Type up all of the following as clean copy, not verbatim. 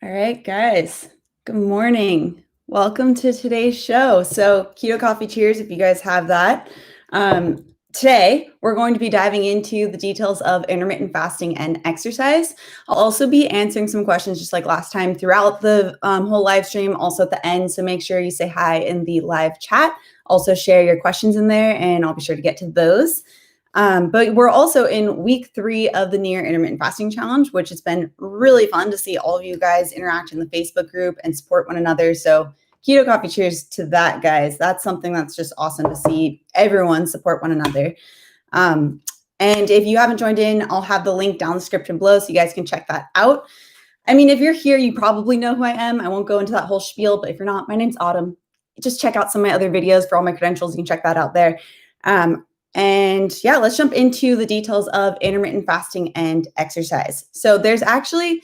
All right, guys. Good morning. Welcome to today's show. So, Keto Coffee Cheers, if you guys have that. Today, we're going to be diving into the details of intermittent fasting and exercise. I'll also be answering some questions just like last time throughout the whole live stream, also at the end. So, make sure you say hi in the live chat. Also, share your questions in there, and I'll be sure to get to those. But we're also in week 3 of the New Year Intermittent Fasting Challenge, which has been really fun to see all of you guys interact in the Facebook group and support one another. So Keto Coffee Cheers to that, guys. That's something that's just awesome to see everyone support one another. And if you haven't joined in, I'll have the link down in the description below so you guys can check that out. I mean, if you're here, you probably know who I am. I won't go into that whole spiel, but if you're not, my name's Autumn. Just check out some of my other videos for all my credentials. You can check that out there. And yeah, let's jump into the details of intermittent fasting and exercise. So there's actually,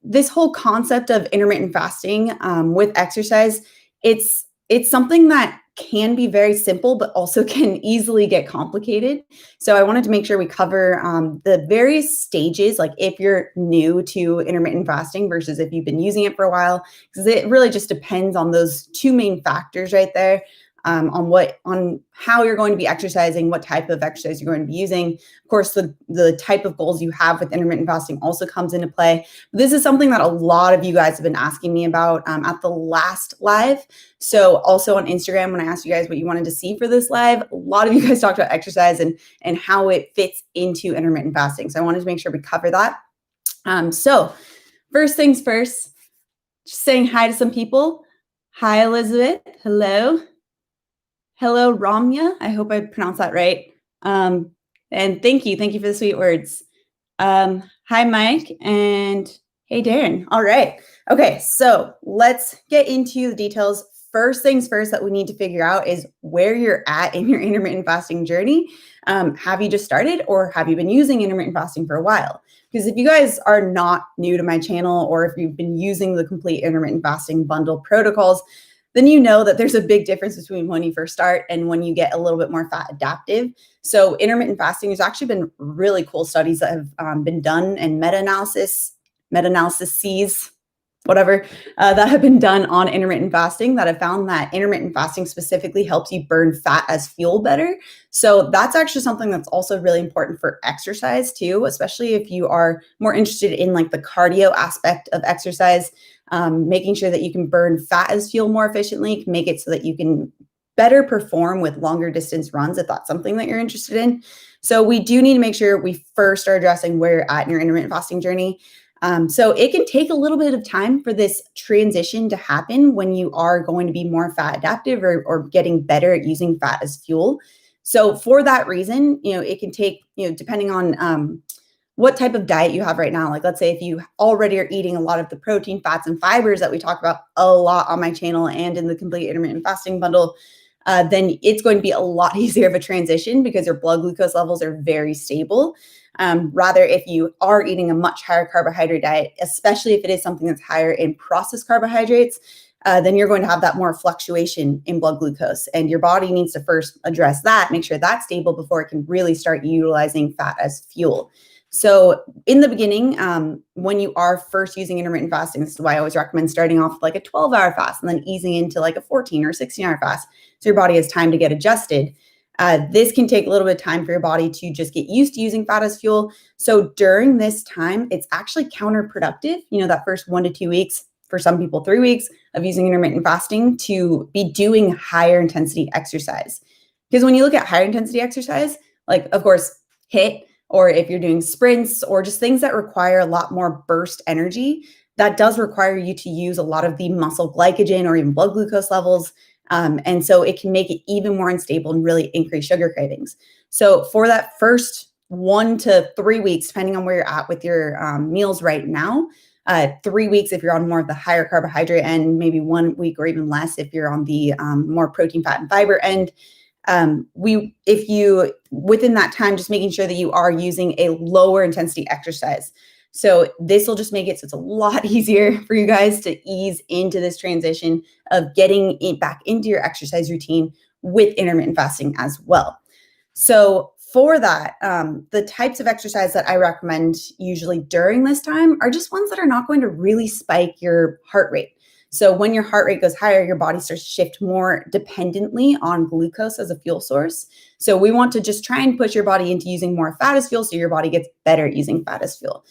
this whole concept of intermittent fasting with exercise, it's something that can be very simple, but also can easily get complicated. So I wanted to make sure we cover the various stages, like if you're new to intermittent fasting versus if you've been using it for a while, because it really just depends on those two main factors right there. On how you're going to be exercising, what type of exercise you're going to be using. Of course, the type of goals you have with intermittent fasting also comes into play. This is something that a lot of you guys have been asking me about at the last live. So also on Instagram, when I asked you guys what you wanted to see for this live, a lot of you guys talked about exercise and how it fits into intermittent fasting. So I wanted to make sure we cover that. So first things first, just saying hi to some people. Hi, Elizabeth. Hello. Hello, Ramya. I hope I pronounced that right. And thank you. Thank you for the sweet words. Hi, Mike. And hey, Darren. All right. Okay. So let's get into the details. First things first that we need to figure out is where you're at in your intermittent fasting journey. Have you just started or have you been using intermittent fasting for a while? Because if you guys are not new to my channel or if you've been using the complete intermittent fasting bundle protocols, then you know that there's a big difference between when you first start and when you get a little bit more fat adaptive. So intermittent fasting, there's actually been really cool studies that have been done and meta-analyses, whatever, that have been done on intermittent fasting that have found that intermittent fasting specifically helps you burn fat as fuel better. So that's actually something that's also really important for exercise too, especially if you are more interested in like the cardio aspect of exercise. Making sure that you can burn fat as fuel more efficiently can make it so that you can better perform with longer distance runs if that's something that you're interested in. So we do need to make sure we first are addressing where you're at in your intermittent fasting journey. So it can take a little bit of time for this transition to happen when you are going to be more fat adaptive or getting better at using fat as fuel. So for that reason, it can take, depending on what type of diet you have right now. Like let's say if you already are eating a lot of the protein, fats, and fibers that we talk about a lot on my channel and in the complete intermittent fasting bundle, then it's going to be a lot easier of a transition because your blood glucose levels are very stable. Rather, if you are eating a much higher carbohydrate diet, especially if it is something that's higher in processed carbohydrates, then you're going to have that more fluctuation in blood glucose. And your body needs to first address that, make sure that's stable before it can really start utilizing fat as fuel. So in the beginning, when you are first using intermittent fasting, this is why I always recommend starting off with like a 12-hour fast and then easing into like a 14 or 16-hour fast. So your body has time to get adjusted. This can take a little bit of time for your body to just get used to using fat as fuel. So during this time, it's actually counterproductive, that first 1 to 2 weeks, for some people 3 weeks of using intermittent fasting to be doing higher intensity exercise. Because when you look at higher intensity exercise, like of course, HIIT, or if you're doing sprints or just things that require a lot more burst energy, that does require you to use a lot of the muscle glycogen or even blood glucose levels. And so it can make it even more unstable and really increase sugar cravings. So for that first 1 to 3 weeks, depending on where you're at with your meals right now, 3 weeks if you're on more of the higher carbohydrate end, maybe 1 week or even less if you're on the more protein, fat, and fiber end. If you within that time, just making sure that you are using a lower intensity exercise. So this will just make it so it's a lot easier for you guys to ease into this transition of getting back into your exercise routine with intermittent fasting as well. So for that, the types of exercise that I recommend usually during this time are just ones that are not going to really spike your heart rate. So when your heart rate goes higher, your body starts to shift more dependently on glucose as a fuel source. So we want to just try and push your body into using more fat as fuel so your body gets better at using fat as fuel.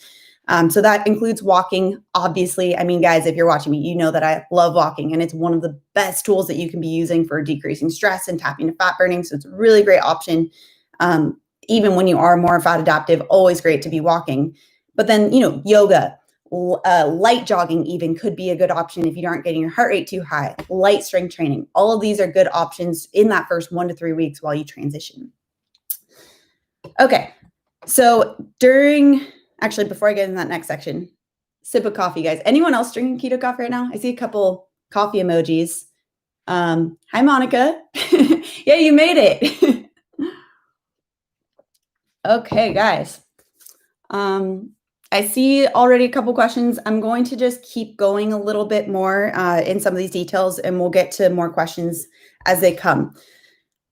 So that includes walking, obviously. I mean, guys, if you're watching me, you know that I love walking, and it's one of the best tools that you can be using for decreasing stress and tapping into fat burning. So it's a really great option. Even when you are more fat adaptive, always great to be walking. But then, yoga, light jogging even could be a good option if you aren't getting your heart rate too high. Light strength training. All of these are good options in that first 1 to 3 weeks while you transition. Okay, so actually, before I get in that next section, sip of coffee, guys. Anyone else drinking keto coffee right now? I see a couple coffee emojis. Hi, Monica. Yeah, you made it. Okay, guys. I see already a couple questions. I'm going to just keep going a little bit more in some of these details, and we'll get to more questions as they come.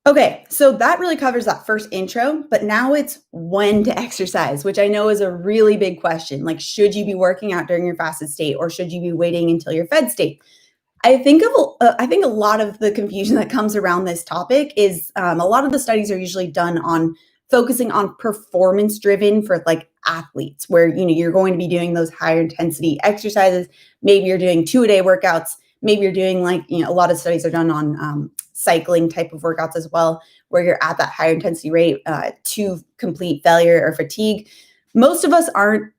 Okay, so that really covers that first intro, but now it's when to exercise, which I know is a really big question. Like, should you be working out during your fasted state, or should you be waiting until your fed state? I think a lot of the confusion that comes around this topic is a lot of the studies are usually done on focusing on performance driven for like athletes, where you're going to be doing those higher intensity exercises. Maybe you're doing 2-a-day workouts. Maybe you're doing a lot of studies are done on cycling type of workouts as well, where you're at that higher intensity rate to complete failure or fatigue. Most of us aren't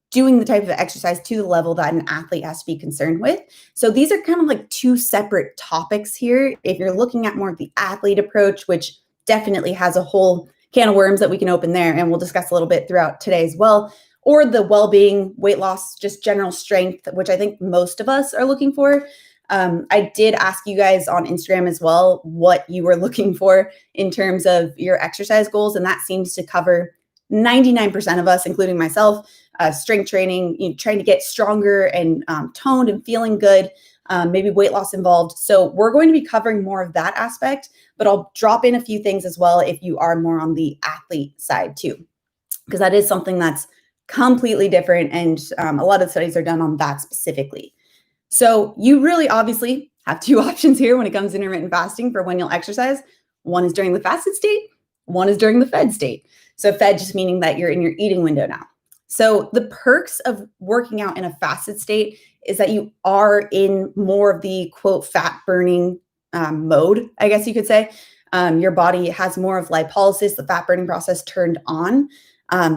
doing the type of exercise to the level that an athlete has to be concerned with. So these are kind of like two separate topics here. If you're looking at more of the athlete approach, which definitely has a whole can of worms that we can open there, and we'll discuss a little bit throughout today as well, or the well-being, weight loss, just general strength, which I think most of us are looking for. I did ask you guys on Instagram as well what you were looking for in terms of your exercise goals, and that seems to cover 99% of us, including myself. Strength training, trying to get stronger and toned and feeling good, maybe weight loss involved. So we're going to be covering more of that aspect, but I'll drop in a few things as well if you are more on the athlete side too, because that is something that's completely different, and a lot of studies are done on that specifically. So you really obviously have two options here when it comes to intermittent fasting for when you'll exercise. One is during the fasted state, one is during the fed state. So fed just meaning that you're in your eating window now. So the perks of working out in a fasted state is that you are in more of the quote fat burning mode, I guess you could say. Your body has more of lipolysis, the fat burning process turned on.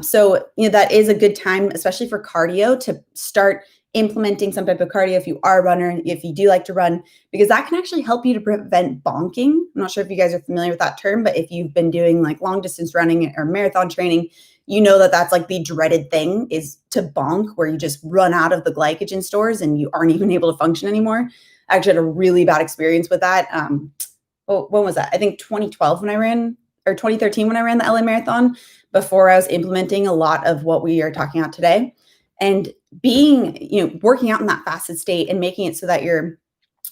So that is a good time, especially for cardio, to start implementing some type of cardio if you are a runner, if you do like to run, because that can actually help you to prevent bonking. I'm not sure if you guys are familiar with that term, but if you've been doing like long distance running or marathon training, you know that that's like the dreaded thing, is to bonk, where you just run out of the glycogen stores and you aren't even able to function anymore. I actually had a really bad experience with that. When was that? I think 2012 when I ran, or 2013 when I ran the LA Marathon, before I was implementing a lot of what we are talking about today. And being, working out in that fasted state and making it so that you're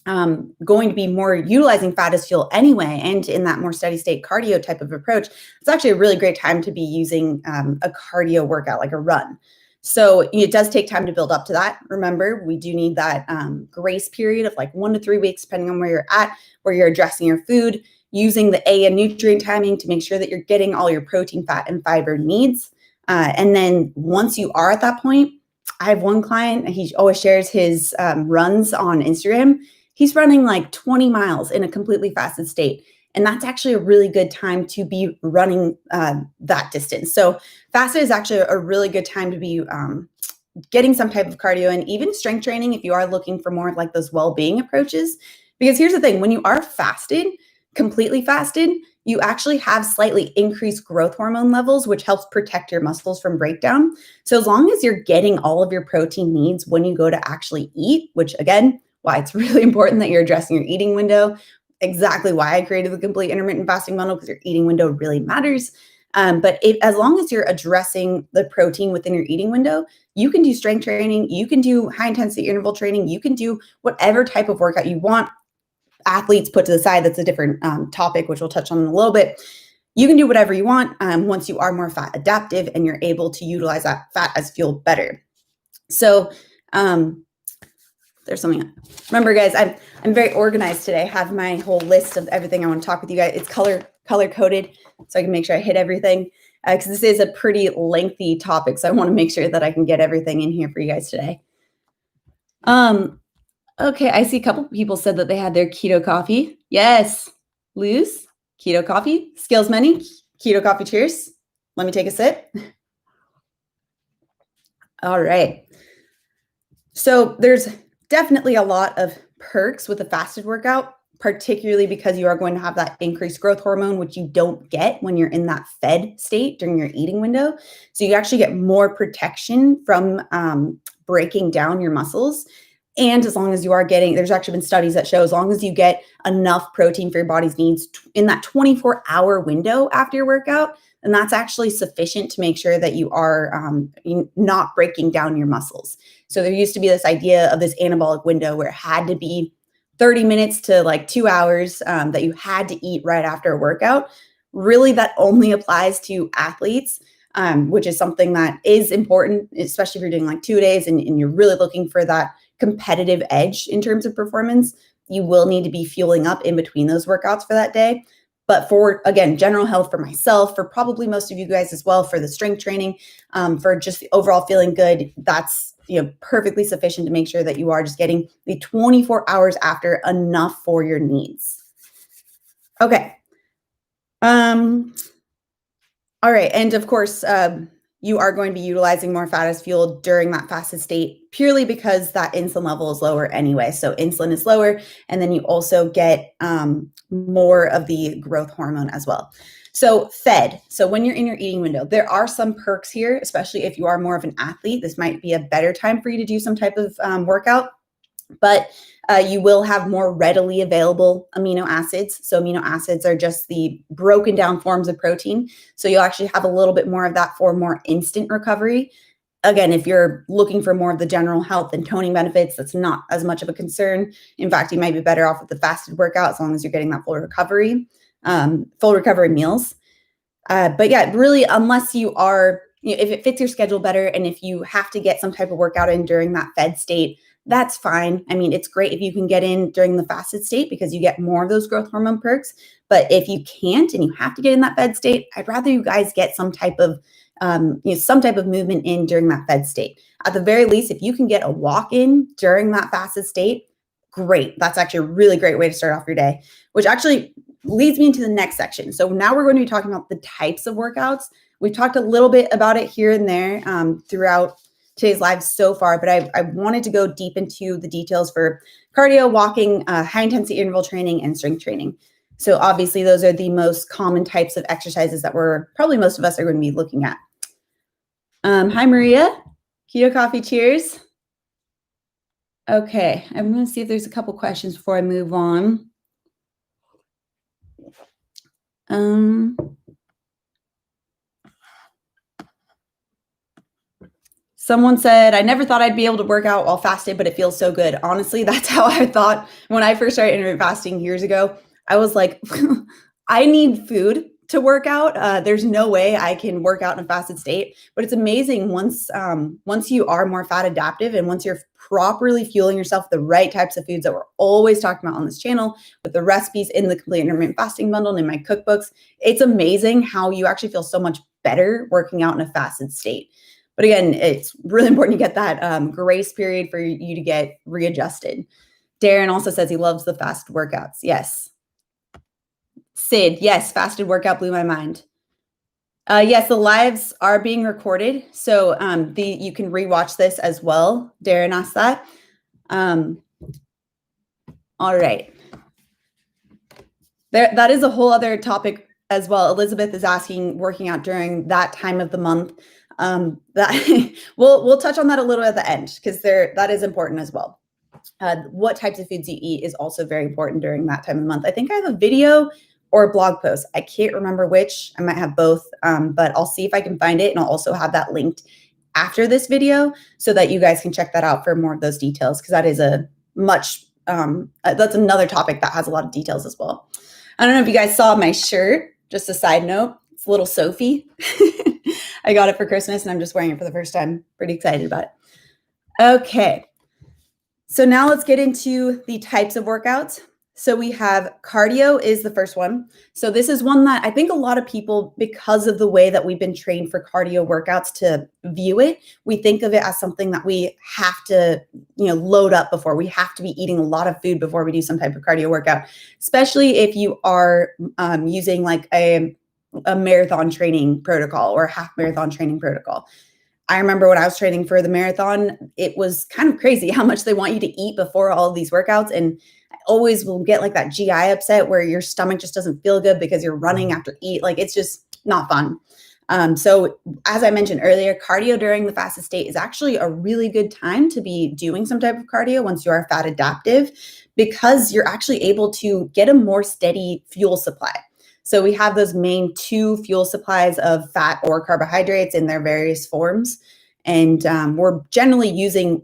going to be more utilizing fat as fuel anyway, and in that more steady state cardio type of approach, it's actually a really great time to be using a cardio workout like a run. So it does take time to build up to that. Remember, we do need that grace period of like 1 to 3 weeks, depending on where you're at, where you're addressing your food, using the A and nutrient timing to make sure that you're getting all your protein, fat, and fiber needs. And then once you are at that point, I have one client, he always shares his runs on Instagram. He's running like 20 miles in a completely fasted state. And that's actually a really good time to be running that distance. So fasted is actually a really good time to be getting some type of cardio, and even strength training if you are looking for more of like those well-being approaches. Because here's the thing, when you are fasted, completely fasted, you actually have slightly increased growth hormone levels, which helps protect your muscles from breakdown. So as long as you're getting all of your protein needs when you go to actually eat, which again, why it's really important that you're addressing your eating window, exactly why I created the complete intermittent fasting bundle, because your eating window really matters. But as long as you're addressing the protein within your eating window, you can do strength training, you can do high intensity interval training, you can do whatever type of workout you want. Athletes put to the side, that's a different topic, which we'll touch on in a little bit. you can do whatever you want once you are more fat adaptive and you're able to utilize that fat as fuel better. So there's something. Remember, guys, I'm very organized today. I have my whole list of everything I want to talk with you guys. It's color coded, so I can make sure I hit everything, because this is a pretty lengthy topic. So I want to make sure that I can get everything in here for you guys today. Okay, I see a couple people said that they had their keto coffee. Yes, Luz, keto coffee. Skills many, keto coffee. Cheers. Let me take a sip. All right. So there's definitely a lot of perks with a fasted workout, particularly because you are going to have that increased growth hormone, which you don't get when you're in that fed state during your eating window. So you actually get more protection from breaking down your muscles. And as long as you are getting, there's actually been studies that show as long as you get enough protein for your body's needs in that 24-hour window after your workout, then that's actually sufficient to make sure that you are not breaking down your muscles. So there used to be this idea of this anabolic window where it had to be 30 minutes to like 2 hours that you had to eat right after a workout. Really, that only applies to athletes, which is something that is important, especially if you're doing like 2 days and you're really looking for that competitive edge in terms of performance. You will need to be fueling up in between those workouts for that day. But for, again, general health, for myself, for probably most of you guys as well, for the strength training, for just the overall feeling good, that's perfectly sufficient to make sure that you are just getting the 24 hours after enough for your needs. Okay. All right. And of course, you are going to be utilizing more fat as fuel during that fasted state purely because that insulin level is lower anyway. So insulin is lower, and then you also get more of the growth hormone as well. So fed. So when you're in your eating window, there are some perks here, especially if you are more of an athlete. This might be a better time for you to do some type of workout, but you will have more readily available amino acids. So amino acids are just the broken down forms of protein. So you'll actually have a little bit more of that for more instant recovery. Again, if you're looking for more of the general health and toning benefits, that's not as much of a concern. In fact, you might be better off with the fasted workout as long as you're getting that full recovery meals. But yeah, really, unless you are, if it fits your schedule better and if you have to get some type of workout in during that fed state, that's fine. I mean, it's great if you can get in during the fasted state because you get more of those growth hormone perks. But if you can't and you have to get in that fed state, I'd rather you guys get some type of movement in during that fed state. At the very least, if you can get a walk in during that fasted state, great. That's actually a really great way to start off your day, which actually leads me into the next section. So now we're going to be talking about the types of workouts. We've talked a little bit about it here and there throughout today's live so far, but I wanted to go deep into the details for cardio, walking, high intensity interval training, and strength training. So obviously those are the most common types of exercises that probably most of us are going to be looking at. Hi, Maria. Keto Coffee, cheers. Okay, I'm going to see if there's a couple questions before I move on. Someone said, I never thought I'd be able to work out while fasted, but it feels so good. Honestly, that's how I thought when I first started intermittent fasting years ago. I was like, I need food to work out. There's no way I can work out in a fasted state. But it's amazing once you are more fat adaptive and once you're properly fueling yourself with the right types of foods that we're always talking about on this channel with the recipes in the Complete Intermittent Fasting Bundle and in my cookbooks, it's amazing how you actually feel so much better working out in a fasted state. But again, it's really important to get that grace period for you to get readjusted. Darren also says he loves the fast workouts. Yes. Sid, yes, fasted workout blew my mind. Yes, the lives are being recorded. So you can rewatch this as well. Darren asked that. All right. That is a whole other topic as well. Elizabeth is asking working out during that time of the month. That we'll touch on that a little at the end because that is important as well. What types of foods you eat is also very important during that time of the month. I think I have a video or a blog post. I can't remember which. I might have both, but I'll see if I can find it, and I'll also have that linked after this video so that you guys can check that out for more of those details because that is that's another topic that has a lot of details as well. I don't know if you guys saw my shirt. just a side note, it's a little Sophie. I got it for Christmas and I'm just wearing it for the first time. Pretty excited about it. Okay. So now let's get into the types of workouts. So we have cardio is the first one. So this is one that I think a lot of people, because of the way that we've been trained for cardio workouts to view it, we think of it as something that we have to, load up before. We have to be eating a lot of food before we do some type of cardio workout, especially if you are using like a marathon training protocol or a half marathon training protocol. I remember when I was training for the marathon, it was kind of crazy how much they want you to eat before all of these workouts. And I always will get like that GI upset where your stomach just doesn't feel good because you're running after eat. Like it's just not fun. So as I mentioned earlier, cardio during the fasted state is actually a really good time to be doing some type of cardio once you are fat adaptive, because you're actually able to get a more steady fuel supply. So we have those main two fuel supplies of fat or carbohydrates in their various forms. And we're generally using,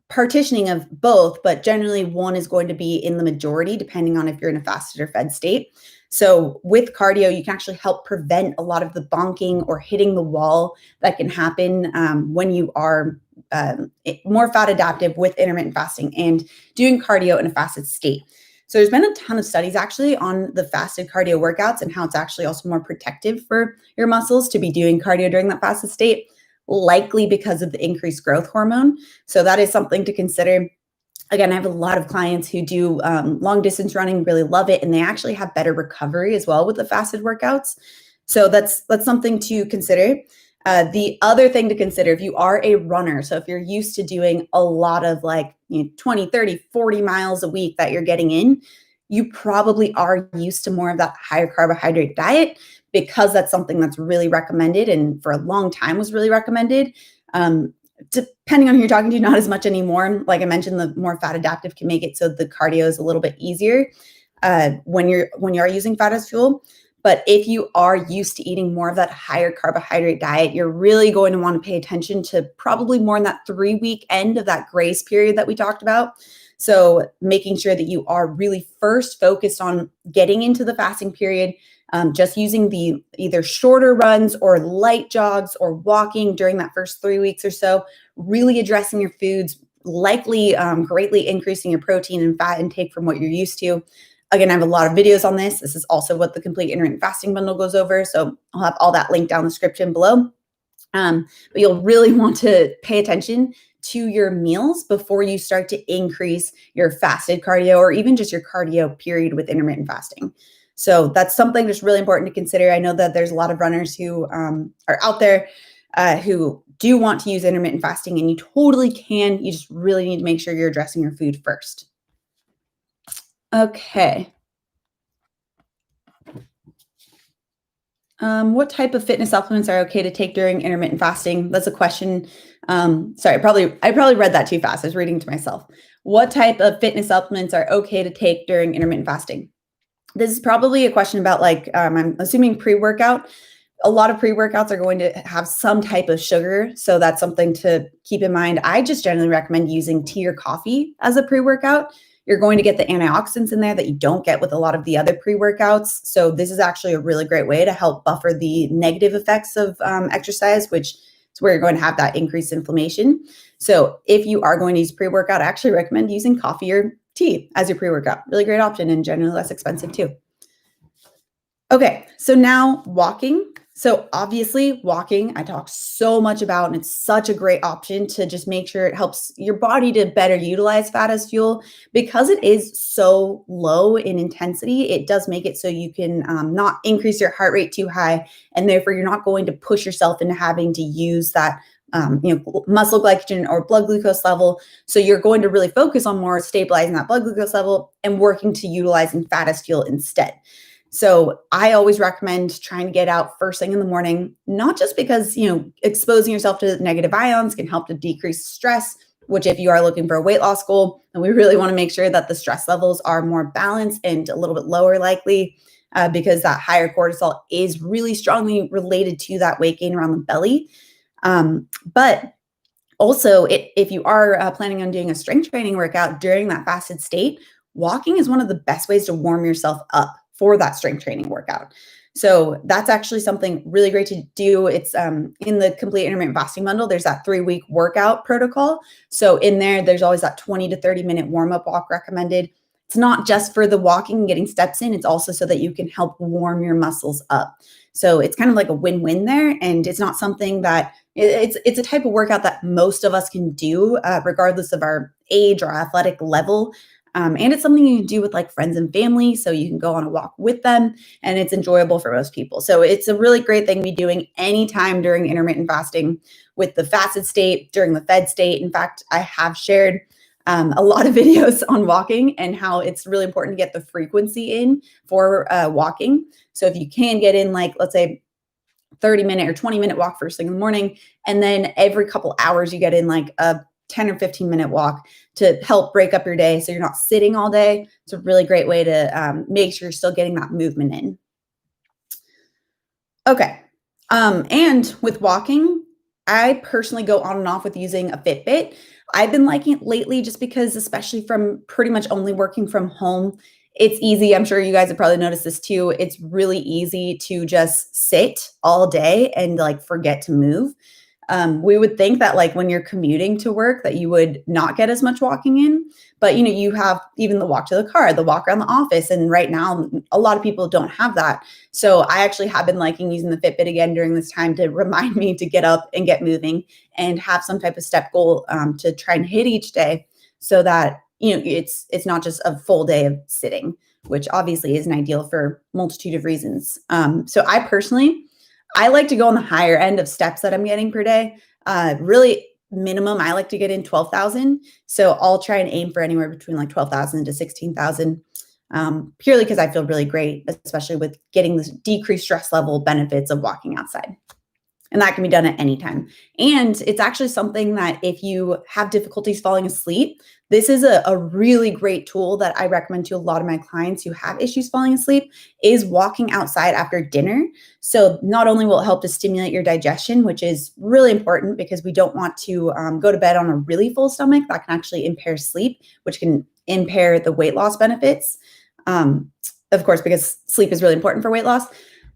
partitioning of both, but generally one is going to be in the majority, depending on if you're in a fasted or fed state. So with cardio, you can actually help prevent a lot of the bonking or hitting the wall that can happen when you are more fat adaptive with intermittent fasting and doing cardio in a fasted state. So there's been a ton of studies actually on the fasted cardio workouts and how it's actually also more protective for your muscles to be doing cardio during that fasted state, likely because of the increased growth hormone. So that is something to consider. Again, I have a lot of clients who do long distance running, really love it, and they actually have better recovery as well with the fasted workouts. So that's something to consider. The other thing to consider, if you are a runner, so if you're used to doing a lot of 20, 30, 40 miles a week that you're getting in, you probably are used to more of that higher carbohydrate diet, because that's something that's really recommended and for a long time was really recommended. Depending on who you're talking to, not as much anymore. Like I mentioned, the more fat adaptive can make it so the cardio is a little bit easier when you are using fat as fuel. But if you are used to eating more of that higher carbohydrate diet, you're really going to want to pay attention to probably more in that 3-week end of that grace period that we talked about. So making sure that you are really first focused on getting into the fasting period, just using the either shorter runs or light jogs or walking during that first 3 weeks or so, really addressing your foods, likely greatly increasing your protein and fat intake from what you're used to. Again, I have a lot of videos on this. This is also what the complete intermittent fasting bundle goes over. So I'll have all that linked down in the description below. But you'll really want to pay attention to your meals before you start to increase your fasted cardio or even just your cardio period with intermittent fasting. So that's something that's really important to consider. I know that there's a lot of runners who are out there who do want to use intermittent fasting, and you totally can. You just really need to make sure you're addressing your food first. Okay. What type of fitness supplements are okay to take during intermittent fasting? That's a question. Sorry, I probably read that too fast. I was reading to myself. What type of fitness supplements are okay to take during intermittent fasting? This is probably a question about I'm assuming pre-workout. A lot of pre-workouts are going to have some type of sugar. So that's something to keep in mind. I just generally recommend using tea or coffee as a pre-workout. You're going to get the antioxidants in there that you don't get with a lot of the other pre-workouts. So this is actually a really great way to help buffer the negative effects of exercise, which is where you're going to have that increased inflammation. So if you are going to use pre-workout, I actually recommend using coffee or tea as your pre-workout. Really great option and generally less expensive too. Okay, so now walking. So obviously walking, I talk so much about, and it's such a great option to just make sure it helps your body to better utilize fat as fuel. Because it is so low in intensity, it does make it so you can not increase your heart rate too high, and therefore you're not going to push yourself into having to use that muscle glycogen or blood glucose level. So you're going to really focus on more stabilizing that blood glucose level and working to utilizing fat as fuel instead. So I always recommend trying to get out first thing in the morning, not just because, exposing yourself to negative ions can help to decrease stress, which if you are looking for a weight loss goal, and we really want to make sure that the stress levels are more balanced and a little bit lower likely, because that higher cortisol is really strongly related to that weight gain around the belly. But also, if you are planning on doing a strength training workout during that fasted state, walking is one of the best ways to warm yourself up. for that strength training workout. So that's actually something really great to do. It's in the complete intermittent fasting bundle, there's that 3-week workout protocol. So in there's always that 20 to 30 minute warm-up walk recommended. It's not just for the walking and getting steps in, it's also so that you can help warm your muscles up. So it's kind of like a win-win there. And it's not something that it's a type of workout that most of us can do, regardless of our age or athletic level. And it's something you can do with like friends and family. So you can go on a walk with them and it's enjoyable for most people. So it's a really great thing to be doing anytime during intermittent fasting with the fasted state, during the fed state. In fact, I have shared a lot of videos on walking and how it's really important to get the frequency in for walking. So if you can get in like, let's say 30-minute or 20-minute walk first thing in the morning, and then every couple hours you get in like a 10 or 15-minute walk to help break up your day so you're not sitting all day. It's a really great way to make sure you're still getting that movement in. Okay. And with walking, I personally go on and off with using a Fitbit. I've been liking it lately just because, especially from pretty much only working from home, it's easy. I'm sure you guys have probably noticed this too. It's really easy to just sit all day and like forget to move. We would think that like when you're commuting to work that you would not get as much walking in, but you have even the walk to the car, the walk around the office. And right now, a lot of people don't have that. So I actually have been liking using the Fitbit again during this time to remind me to get up and get moving and have some type of step goal to try and hit each day so that, it's not just a full day of sitting, which obviously isn't ideal for a multitude of reasons. So I like to go on the higher end of steps that I'm getting per day. Really minimum, I like to get in 12,000. So I'll try and aim for anywhere between like 12,000 to 16,000, purely because I feel really great, especially with getting this decreased stress level benefits of walking outside. And that can be done at any time. And it's actually something that if you have difficulties falling asleep, this is a really great tool that I recommend to a lot of my clients who have issues falling asleep, is walking outside after dinner. So not only will it help to stimulate your digestion, which is really important because we don't want to go to bed on a really full stomach. That can actually impair sleep, which can impair the weight loss benefits. Of course, because sleep is really important for weight loss,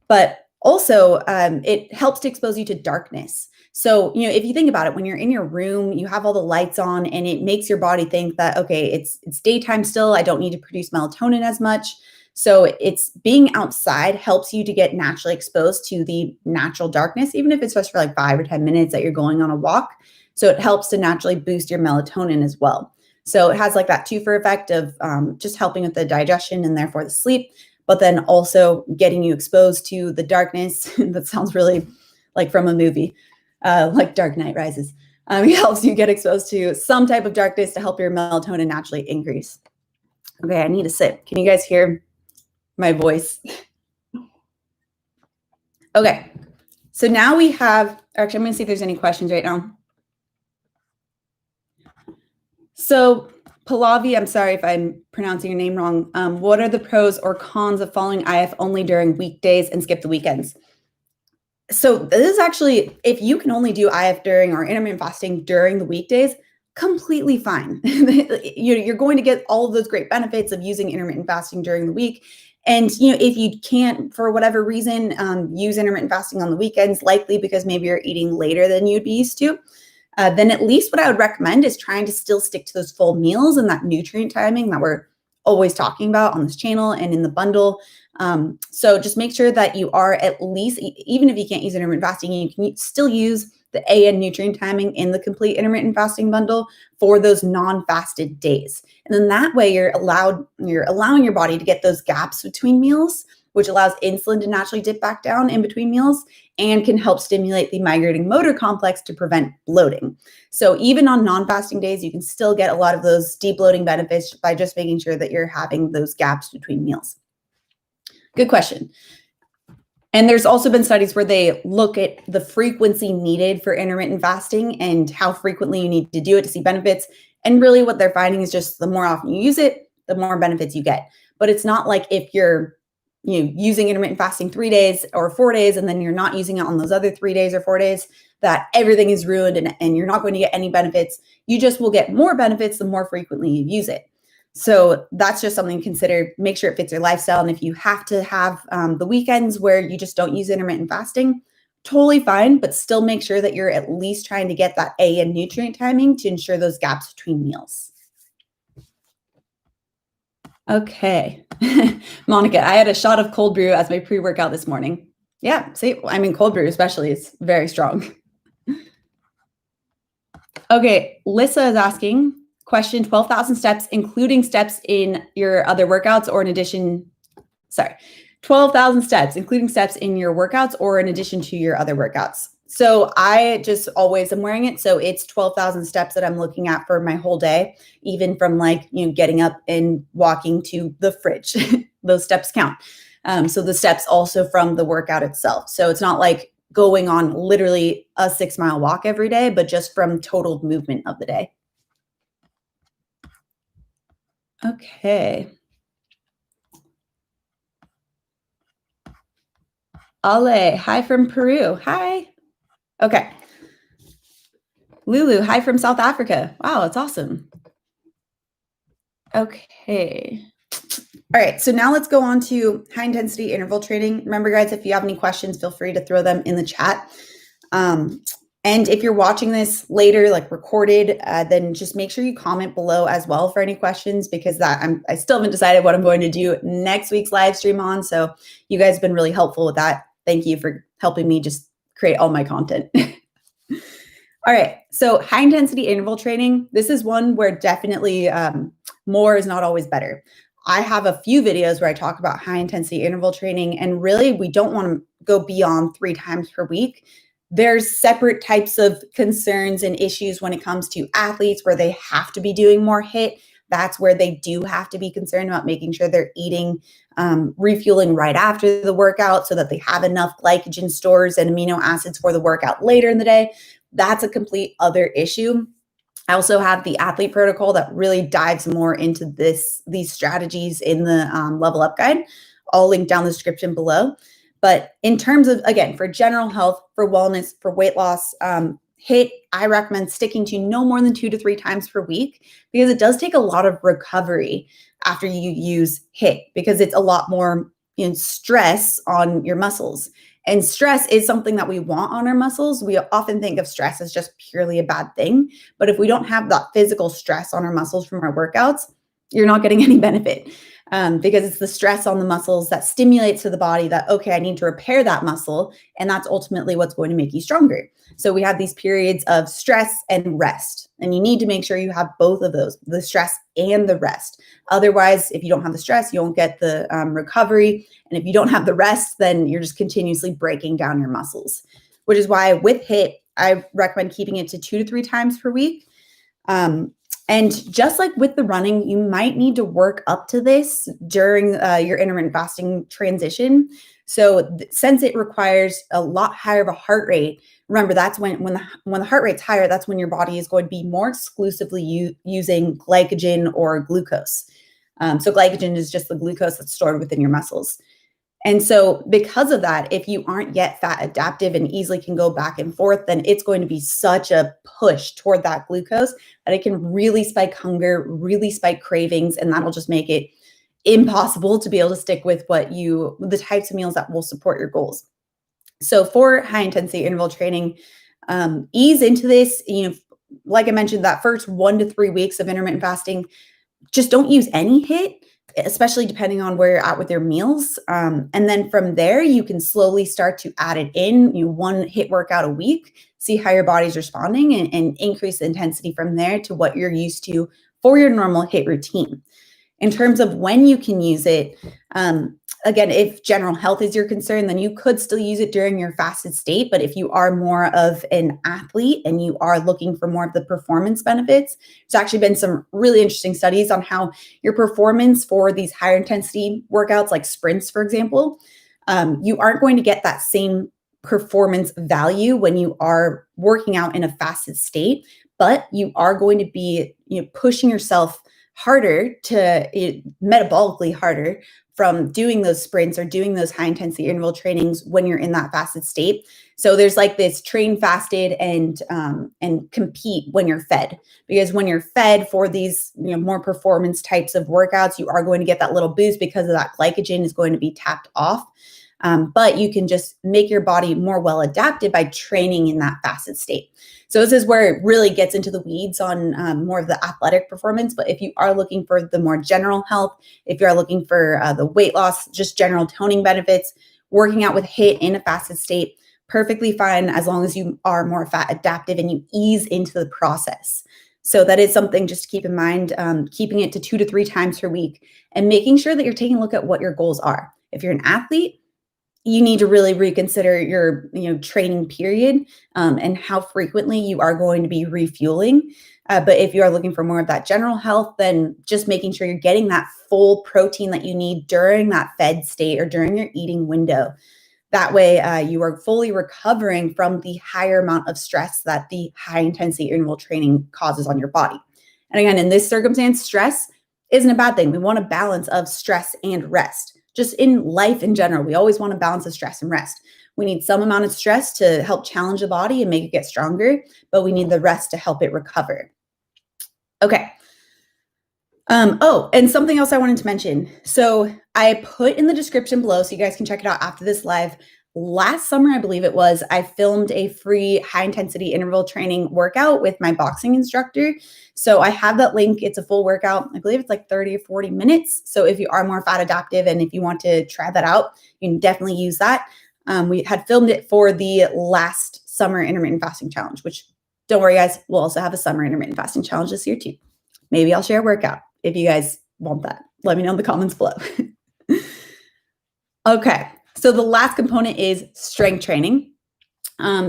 but also, it helps to expose you to darkness. So, if you think about it, when you're in your room, you have all the lights on and it makes your body think that, okay, it's daytime still. I don't need to produce melatonin as much. So it's being outside helps you to get naturally exposed to the natural darkness, even if it's just for like 5 or 10 minutes that you're going on a walk. So it helps to naturally boost your melatonin as well. So it has like that two-for effect of just helping with the digestion and therefore the sleep, but then also getting you exposed to the darkness. That sounds really like from a movie, like Dark Knight Rises. It helps you get exposed to some type of darkness to help your melatonin naturally increase. Okay, I need a sip. Can you guys hear my voice? Okay, so now we have, actually, I'm gonna see if there's any questions right now. So Pallavi, I'm sorry if I'm pronouncing your name wrong. What are the pros or cons of following IF only during weekdays and skip the weekends? So this is actually, if you can only do IF during or intermittent fasting during the weekdays, completely fine. You're going to get all of those great benefits of using intermittent fasting during the week. And if you can't, for whatever reason, use intermittent fasting on the weekends, likely because maybe you're eating later than you'd be used to, then at least what I would recommend is trying to still stick to those full meals and that nutrient timing that we're always talking about on this channel and in the bundle. So just make sure that you are at least, even if you can't use intermittent fasting, you can still use the AN nutrient timing in the complete intermittent fasting bundle for those non-fasted days. And then that way you're allowing your body to get those gaps between meals, which allows insulin to naturally dip back down in between meals and can help stimulate the migrating motor complex to prevent bloating. So even on non-fasting days, you can still get a lot of those de-bloating benefits by just making sure that you're having those gaps between meals. Good question. And there's also been studies where they look at the frequency needed for intermittent fasting and how frequently you need to do it to see benefits. And really what they're finding is just the more often you use it, the more benefits you get. But it's not like if you're using intermittent fasting 3 days or 4 days, and then you're not using it on those other 3 days or 4 days, that everything is ruined and you're not going to get any benefits. You just will get more benefits the more frequently you use it. So that's just something to consider. Make sure it fits your lifestyle. And if you have to have the weekends where you just don't use intermittent fasting, totally fine, but still make sure that you're at least trying to get that A in nutrient timing to ensure those gaps between meals. Okay. Monica, I had a shot of cold brew as my pre-workout this morning. Yeah, see, I mean, cold brew especially is very strong. Okay, Lissa is asking, question 12,000 steps, including steps in your other workouts or in addition, 12,000 steps, including steps in your workouts or in addition to your other workouts. So I just always am wearing it. So it's 12,000 steps that I'm looking at for my whole day, even from like, getting up and walking to the fridge. Those steps count. So the steps also from the workout itself. So it's not like going on literally a 6-mile walk every day, but just from total movement of the day. Okay. Ale, hi from Peru. Hi. Okay. Lulu, hi from South Africa. Wow, that's awesome. Okay. All right, so now let's go on to high intensity interval training. Remember, guys, if you have any questions, feel free to throw them in the chat. And if you're watching this later, like recorded, then just make sure you comment below as well for any questions, because I still haven't decided what I'm going to do next week's live stream on. So you guys have been really helpful with that. Thank you for helping me just create all my content. All right, so high intensity interval training. This is one where definitely more is not always better. I have a few videos where I talk about high intensity interval training, and really we don't want to go beyond 3 times per week. There's separate types of concerns and issues when it comes to athletes where they have to be doing more HIIT. That's where they do have to be concerned about making sure they're eating, refueling right after the workout so that they have enough glycogen stores and amino acids for the workout later in the day. That's a complete other issue. I also have the athlete protocol that really dives more into these strategies in the Level Up guide. I'll link down the description below. But in terms of, again, for general health, for wellness, for weight loss, HIIT, I recommend sticking to no more than 2 to 3 times per week, because it does take a lot of recovery after you use HIIT, because it's a lot more stress on your muscles. And stress is something that we want on our muscles. We often think of stress as just purely a bad thing. But if we don't have that physical stress on our muscles from our workouts, you're not getting any benefit, because it's the stress on the muscles that stimulates to the body that, okay, I need to repair that muscle. And that's ultimately what's going to make you stronger. So we have these periods of stress and rest, and you need to make sure you have both of those, the stress and the rest. Otherwise, if you don't have the stress, you won't get the recovery. And if you don't have the rest, then you're just continuously breaking down your muscles, which is why with HIIT, I recommend keeping it to 2 to 3 times per week. And just like with the running, you might need to work up to this during your intermittent fasting transition. So since it requires a lot higher of a heart rate, remember that's when the heart rate's higher, that's when your body is going to be more exclusively using glycogen or glucose. So glycogen is just the glucose that's stored within your muscles. And so because of that, if you aren't yet fat adaptive and easily can go back and forth, then it's going to be such a push toward that glucose that it can really spike hunger, really spike cravings, and that'll just make it impossible to be able to stick with the types of meals that will support your goals. So for high intensity interval training, ease into this. Like I mentioned, that first 1 to 3 weeks of intermittent fasting, just don't use any HIIT, especially depending on where you're at with your meals. And then from there, you can slowly start to add it in, 1 HIIT workout a week, see how your body's responding, and increase the intensity from there to what you're used to for your normal HIIT routine. In terms of when you can use it, again, if general health is your concern, then you could still use it during your fasted state. But if you are more of an athlete and you are looking for more of the performance benefits, there's actually been some really interesting studies on how your performance for these higher intensity workouts, like sprints, for example, you aren't going to get that same performance value when you are working out in a fasted state, but you are going to be pushing yourself metabolically harder from doing those sprints or doing those high intensity interval trainings when you're in that fasted state. So there's like this train fasted and compete when you're fed, because when you're fed for these more performance types of workouts, you are going to get that little boost because of that glycogen is going to be tapped off. But you can just make your body more well adapted by training in that fasted state. So this is where it really gets into the weeds on more of the athletic performance. But if you are looking for the more general health, if you are looking for the weight loss, just general toning benefits, working out with HIIT in a fasted state, perfectly fine as long as you are more fat adaptive and you ease into the process. So that is something just to keep in mind, keeping it to 2 to 3 times per week and making sure that you're taking a look at what your goals are. If you're an athlete, you need to really reconsider your training period and how frequently you are going to be refueling. But if you are looking for more of that general health, then just making sure you're getting that full protein that you need during that fed state or during your eating window. That way you are fully recovering from the higher amount of stress that the high intensity interval training causes on your body. And again, in this circumstance, stress isn't a bad thing. We want a balance of stress and rest. Just in life in general, we always want a balance of stress and rest. We need some amount of stress to help challenge the body and make it get stronger, but we need the rest to help it recover. Okay. And something else I wanted to mention. So I put in the description below so you guys can check it out after this live. Last summer, I believe it was, I filmed a free high intensity interval training workout with my boxing instructor. So I have that link. It's a full workout. I believe it's like 30 or 40 minutes. So if you are more fat adaptive and if you want to try that out, you can definitely use that. We had filmed it for the last summer intermittent fasting challenge, which don't worry guys, we'll also have a summer intermittent fasting challenge this year too. Maybe I'll share a workout if you guys want that. Let me know in the comments below. Okay. So the last component is strength training.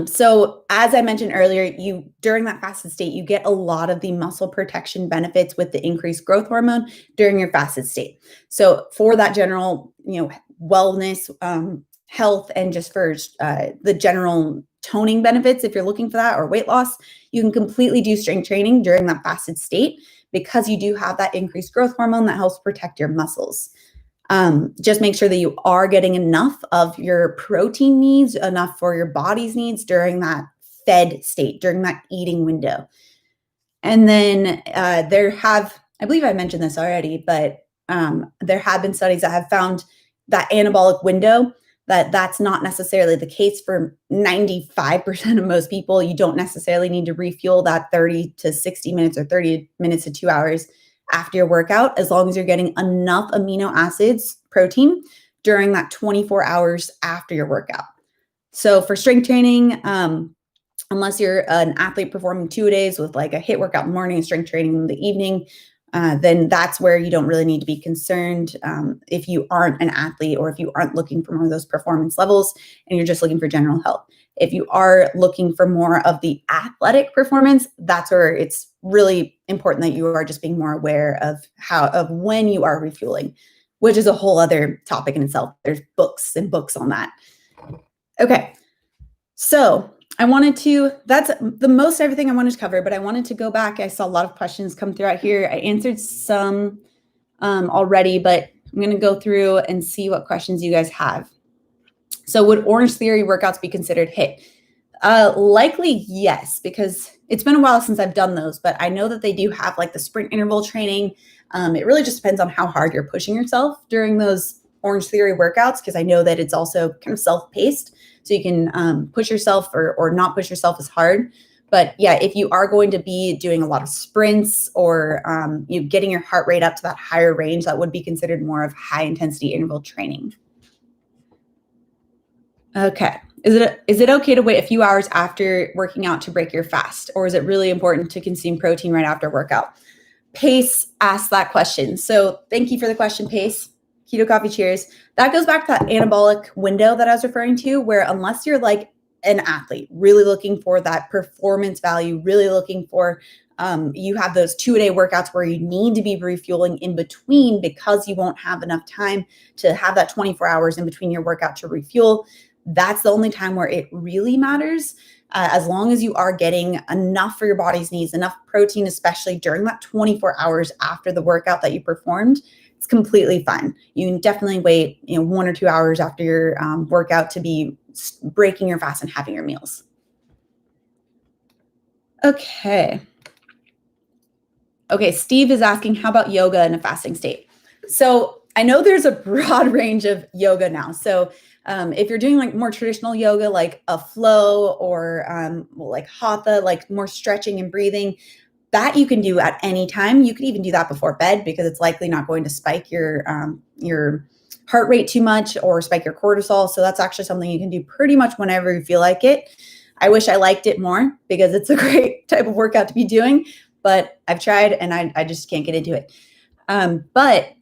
So as I mentioned earlier, during that fasted state, you get a lot of the muscle protection benefits with the increased growth hormone during your fasted state. So for that general, wellness, health, and just for the general toning benefits, if you're looking for that, or weight loss, you can completely do strength training during that fasted state because you do have that increased growth hormone that helps protect your muscles. Just make sure that you are getting enough of your protein needs, enough for your body's needs during that fed state, during that eating window. And then I believe I mentioned this already, but there have been studies that have found that anabolic window, that's not necessarily the case for 95% of most people. You don't necessarily need to refuel that 30 to 60 minutes or 30 minutes to 2 hours after your workout, as long as you're getting enough amino acids, protein, during that 24 hours after your workout. So for strength training, unless you're an athlete performing 2 days with like a HIIT workout in the morning and strength training in the evening, then that's where you don't really need to be concerned if you aren't an athlete or if you aren't looking for more of those performance levels and you're just looking for general health. If you are looking for more of the athletic performance, that's where it's really important that you are just being more aware of when you are refueling, which is a whole other topic in itself. There's books and books on that. Okay, so that's the most everything I wanted to cover, but I wanted to go back. I saw a lot of questions come throughout here. I answered some already, but I'm going to go through and see what questions you guys have. So would Orange Theory workouts be considered HIIT? Likely yes, because it's been a while since I've done those, but I know that they do have like the sprint interval training. It really just depends on how hard you're pushing yourself during those Orange Theory workouts, because I know that it's also kind of self-paced. So you can push yourself or not push yourself as hard. But yeah, if you are going to be doing a lot of sprints or getting your heart rate up to that higher range, that would be considered more of high intensity interval training. Okay. Is it okay to wait a few hours after working out to break your fast? Or is it really important to consume protein right after workout? Pace asked that question. So thank you for the question, Pace. Keto Coffee Cheers. That goes back to that anabolic window that I was referring to, where unless you're like an athlete, really looking for that performance value, really looking for, you have those 2-a-day workouts where you need to be refueling in between because you won't have enough time to have that 24 hours in between your workout to refuel. That's the only time where it really matters. as long as you are getting enough for your body's needs, enough protein, especially during that 24 hours after the workout that you performed, it's completely fine. You can definitely wait 1 or 2 hours after your workout to be breaking your fast and having your meals. Okay, Steve is asking, how about yoga in a fasting state? So I know there's a broad range of yoga now. So if you're doing like more traditional yoga, like a flow or like hatha, like more stretching and breathing, that you can do at any time. You could even do that before bed because it's likely not going to spike your heart rate too much or spike your cortisol. So that's actually something you can do pretty much whenever you feel like it. I wish I liked it more because it's a great type of workout to be doing, but I've tried and I just can't get into it. But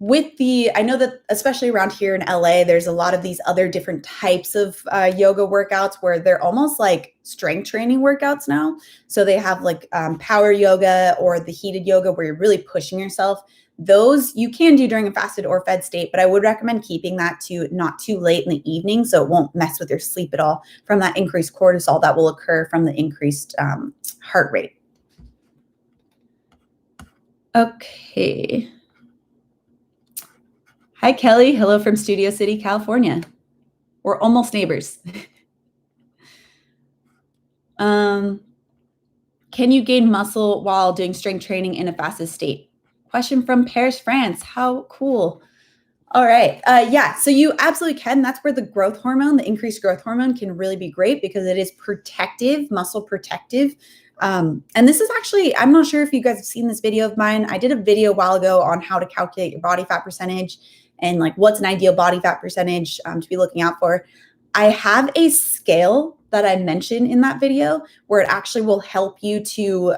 I know that especially around here in LA, there's a lot of these other different types of yoga workouts where they're almost like strength training workouts now. So they have like power yoga or the heated yoga where you're really pushing yourself. Those you can do during a fasted or fed state, but I would recommend keeping that to not too late in the evening so it won't mess with your sleep at all from that increased cortisol that will occur from the increased heart rate. Okay. Hi, Kelly. Hello from Studio City, California. We're almost neighbors. Can you gain muscle while doing strength training in a fasted state? Question from Paris, France. How cool. All right. Yeah, so you absolutely can. That's where the growth hormone, the increased growth hormone can really be great because it is protective, muscle protective. And this is actually, I'm not sure if you guys have seen this video of mine. I did a video a while ago on how to calculate your body fat percentage and like what's an ideal body fat percentage to be looking out for. I have a scale that I mentioned in that video where it actually will help you to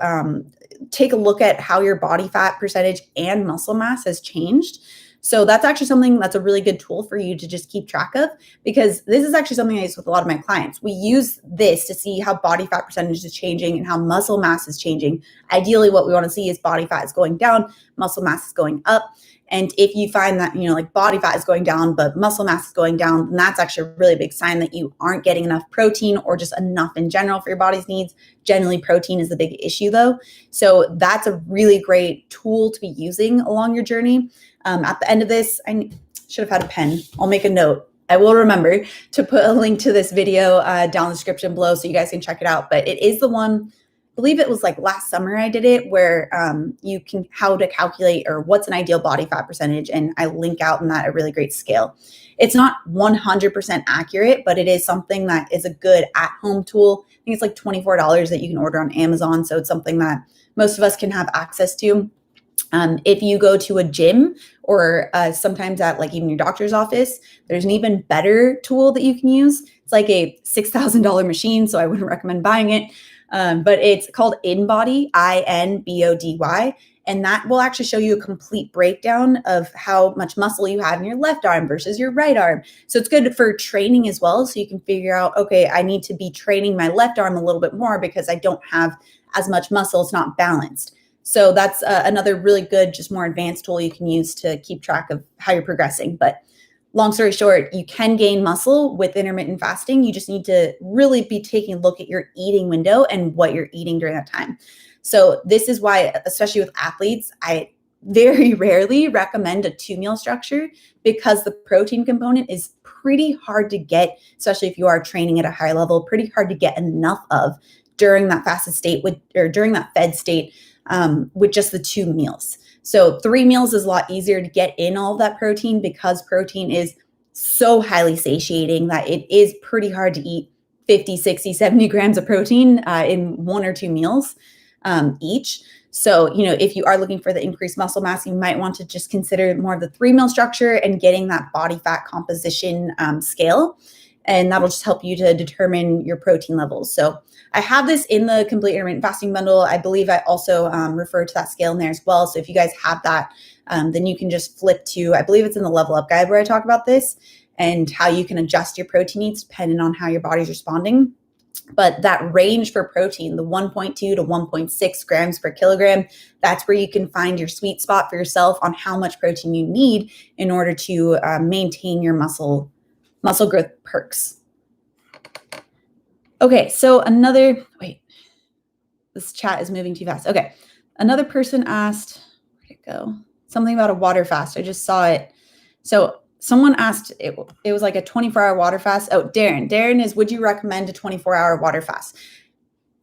take a look at how your body fat percentage and muscle mass has changed. So that's actually something that's a really good tool for you to just keep track of, because this is actually something I use with a lot of my clients. We use this to see how body fat percentage is changing and how muscle mass is changing. Ideally, what we want to see is body fat is going down, muscle mass is going up. And if you find that, like body fat is going down, but muscle mass is going down, then that's actually a really big sign that you aren't getting enough protein or just enough in general for your body's needs. Generally, protein is the big issue though. So that's a really great tool to be using along your journey. At the end of this, I should have had a pen. I'll make a note. I will remember to put a link to this video down in the description below so you guys can check it out. But it is the one, I believe it was like last summer I did it, where you can, how to calculate or what's an ideal body fat percentage. And I link out in that a really great scale. It's not 100% accurate, but it is something that is a good at-home tool. I think it's like $24 that you can order on Amazon. So it's something that most of us can have access to. If you go to a gym or sometimes at like even your doctor's office, there's an even better tool that you can use. It's like a $6,000 machine, so I wouldn't recommend buying it. But it's called InBody, INBODY, and that will actually show you a complete breakdown of how much muscle you have in your left arm versus your right arm. So it's good for training as well. So you can figure out, okay, I need to be training my left arm a little bit more because I don't have as much muscle. It's not balanced. So that's another really good, just more advanced tool you can use to keep track of how you're progressing. But long story short, you can gain muscle with intermittent fasting. You just need to really be taking a look at your eating window and what you're eating during that time. So this is why, especially with athletes, I very rarely recommend a 2-meal structure because the protein component is pretty hard to get, especially if you are training at a high level, pretty hard to get enough of during that fasted state or during that fed state. With just the 2 meals. So 3 meals is a lot easier to get in all of that protein because protein is so highly satiating that it is pretty hard to eat 50, 60, 70 grams of protein in 1 or 2 meals each. So, if you are looking for the increased muscle mass, you might want to just consider more of the 3-meal structure and getting that body fat composition scale. And that'll just help you to determine your protein levels. So I have this in the complete intermittent fasting bundle. I believe I also refer to that scale in there as well. So if you guys have that, then you can just flip to, I believe it's in the Level Up guide where I talk about this and how you can adjust your protein needs depending on how your body's responding. But that range for protein, the 1.2 to 1.6 grams per kilogram, that's where you can find your sweet spot for yourself on how much protein you need in order to maintain your muscle growth perks. Okay, so wait, this chat is moving too fast. Okay, another person asked, where'd it go? Something about a water fast. I just saw it. So someone asked, it was like a 24-hour water fast. Oh, Darren is, would you recommend a 24-hour water fast?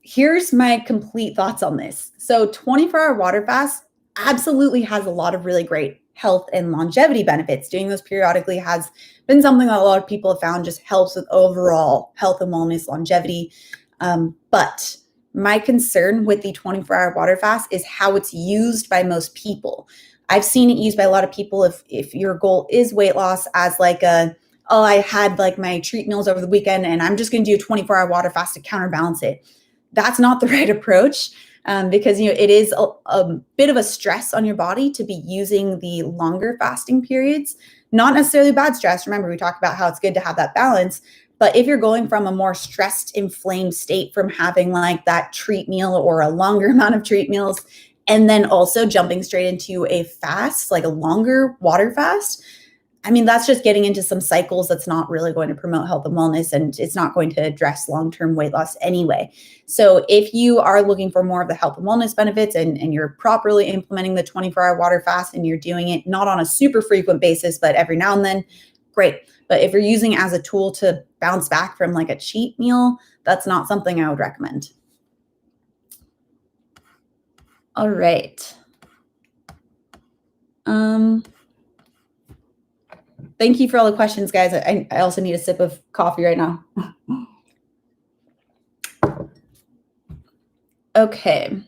Here's my complete thoughts on this. So 24-hour water fast absolutely has a lot of really great health and longevity benefits. Doing those periodically has been something that a lot of people have found just helps with overall health and wellness, longevity. But my concern with the 24-hour water fast is how it's used by most people. I've seen it used by a lot of people if your goal is weight loss as like I had like my treat meals over the weekend and I'm just going to do a 24-hour water fast to counterbalance it. That's not the right approach. Because it is a bit of a stress on your body to be using the longer fasting periods. Not necessarily bad stress. Remember, we talked about how it's good to have that balance. But if you're going from a more stressed, inflamed state from having like that treat meal or a longer amount of treat meals, and then also jumping straight into a fast, like a longer water fast, I mean, that's just getting into some cycles that's not really going to promote health and wellness, and it's not going to address long-term weight loss anyway. So if you are looking for more of the health and wellness benefits and you're properly implementing the 24-hour water fast and you're doing it not on a super frequent basis, but every now and then, great. But if you're using it as a tool to bounce back from like a cheat meal, that's not something I would recommend. All right. Thank you for all the questions, guys. I also need a sip of coffee right now. Okay.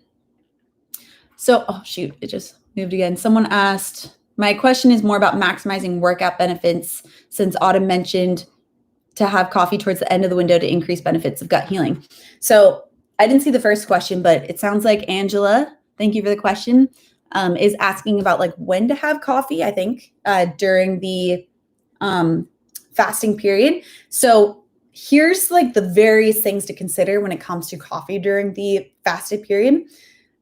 So, oh shoot, it just moved again. Someone asked, my question is more about maximizing workout benefits since Autumn mentioned to have coffee towards the end of the window to increase benefits of gut healing. So I didn't see the first question, but it sounds like Angela, thank you for the question, is asking about like when to have coffee, I think, during the fasting period. So here's like the various things to consider when it comes to coffee during the fasted period.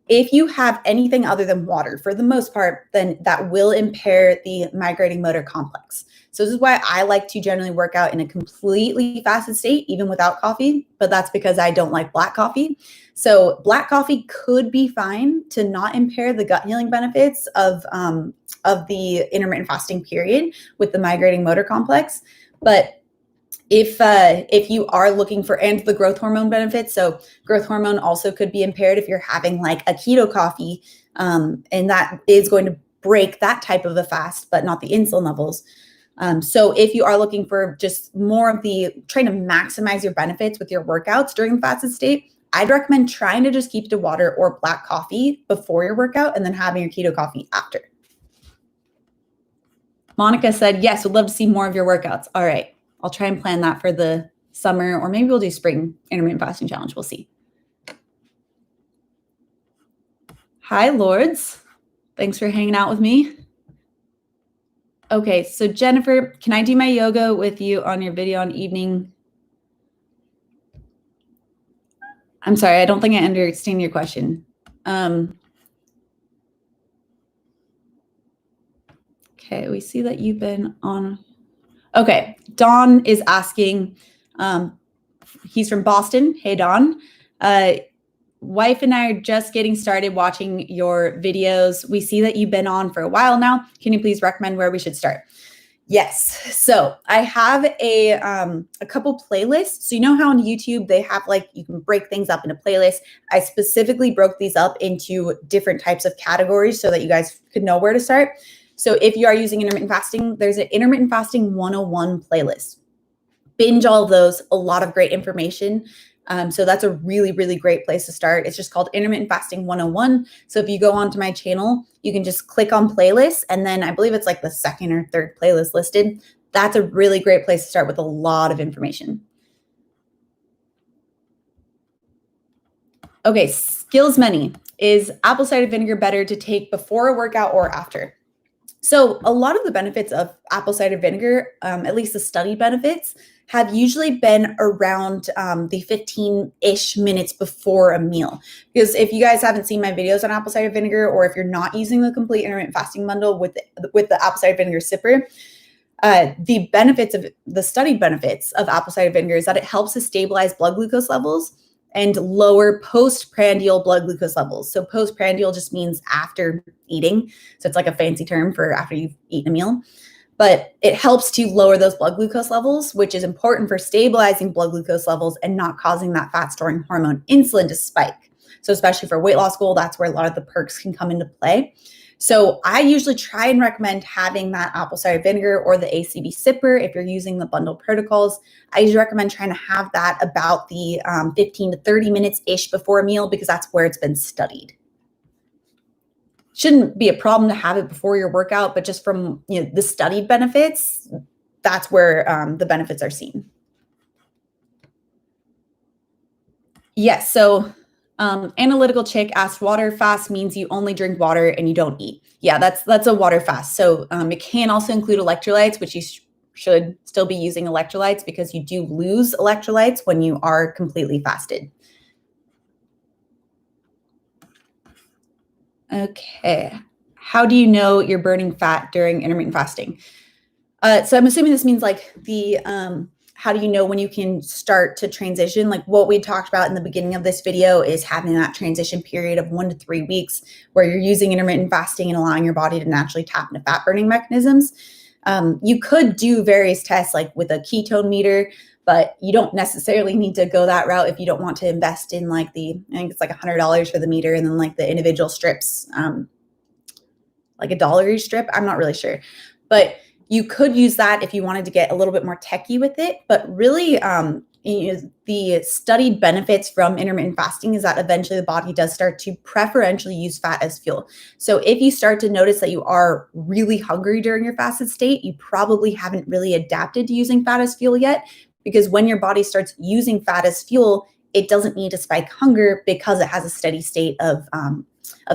If you have anything other than water, for the most part, then that will impair the migrating motor complex. So this is why I like to generally work out in a completely fasted state, even without coffee, but that's because I don't like black coffee. So black coffee could be fine to not impair the gut healing benefits of the intermittent fasting period with the migrating motor complex. But if you are looking for, and the growth hormone benefits, so growth hormone also could be impaired if you're having like a keto coffee, and that is going to break that type of a fast, but not the insulin levels. So if you are looking for just more of trying to maximize your benefits with your workouts during the fasted state, I'd recommend trying to just keep it to water or black coffee before your workout and then having your keto coffee after. Monica said, yes, would love to see more of your workouts. All right. I'll try and plan that for the summer, or maybe we'll do spring intermittent fasting challenge. We'll see. Hi, Lords. Thanks for hanging out with me. Okay, so Jennifer, can I do my yoga with you on your video on evening? I'm sorry, I don't think I understand your question. Okay, we see that you've been on. Okay, Don is asking, he's from Boston. Hey, Don. Wife and I are just getting started watching your videos. We see that you've been on for a while now. Can you please recommend where we should start? Yes. So I have a couple playlists. So you know how on YouTube they have like, you can break things up into playlists. I specifically broke these up into different types of categories so that you guys could know where to start. So if you are using intermittent fasting, there's an intermittent fasting 101 playlist. Binge all of those, a lot of great information. So that's a really, really great place to start. It's just called Intermittent Fasting 101. So if you go onto my channel, you can just click on playlists, and then I believe it's like the second or third playlist listed. That's a really great place to start with a lot of information. Okay, Skills Many. Is apple cider vinegar better to take before a workout or after? So a lot of the benefits of apple cider vinegar, at least the study benefits, have usually been around the 15-ish minutes before a meal. Because if you guys haven't seen my videos on apple cider vinegar, or if you're not using the complete intermittent fasting bundle with the apple cider vinegar sipper, The benefits of the studied benefits of apple cider vinegar is that it helps to stabilize blood glucose levels and lower postprandial blood glucose levels. So postprandial just means after eating. So it's like a fancy term for after you've eaten a meal. But it helps to lower those blood glucose levels, which is important for stabilizing blood glucose levels and not causing that fat storing hormone insulin to spike. So especially for weight loss goal, that's where a lot of the perks can come into play. So I usually try and recommend having that apple cider vinegar or the ACV sipper if you're using the bundle protocols. I usually recommend trying to have that about the 15 to 30 minutes-ish before a meal because that's where it's been studied. Shouldn't be a problem to have it before your workout, but just from the studied benefits, that's where the benefits are seen. Yes, so Analytical Chick asked, water fast means you only drink water and you don't eat. Yeah, that's a water fast. So it can also include electrolytes, which you should still be using electrolytes because you do lose electrolytes when you are completely fasted. Okay, how do you know you're burning fat during intermittent fasting? So I'm assuming this means like the how do you know when you can start to transition? Like what we talked about in the beginning of this video is having that transition period of 1 to 3 weeks where you're using intermittent fasting and allowing your body to naturally tap into fat burning mechanisms. You could do various tests like with a ketone meter, but you don't necessarily need to go that route if you don't want to invest in like I think it's like $100 for the meter and then like the individual strips, like $1 each strip. I'm not really sure, but you could use that if you wanted to get a little bit more techie with it. But really, the studied benefits from intermittent fasting is that eventually the body does start to preferentially use fat as fuel. So if you start to notice that you are really hungry during your fasted state, you probably haven't really adapted to using fat as fuel yet, because when your body starts using fat as fuel, it doesn't need to spike hunger because it has a steady state of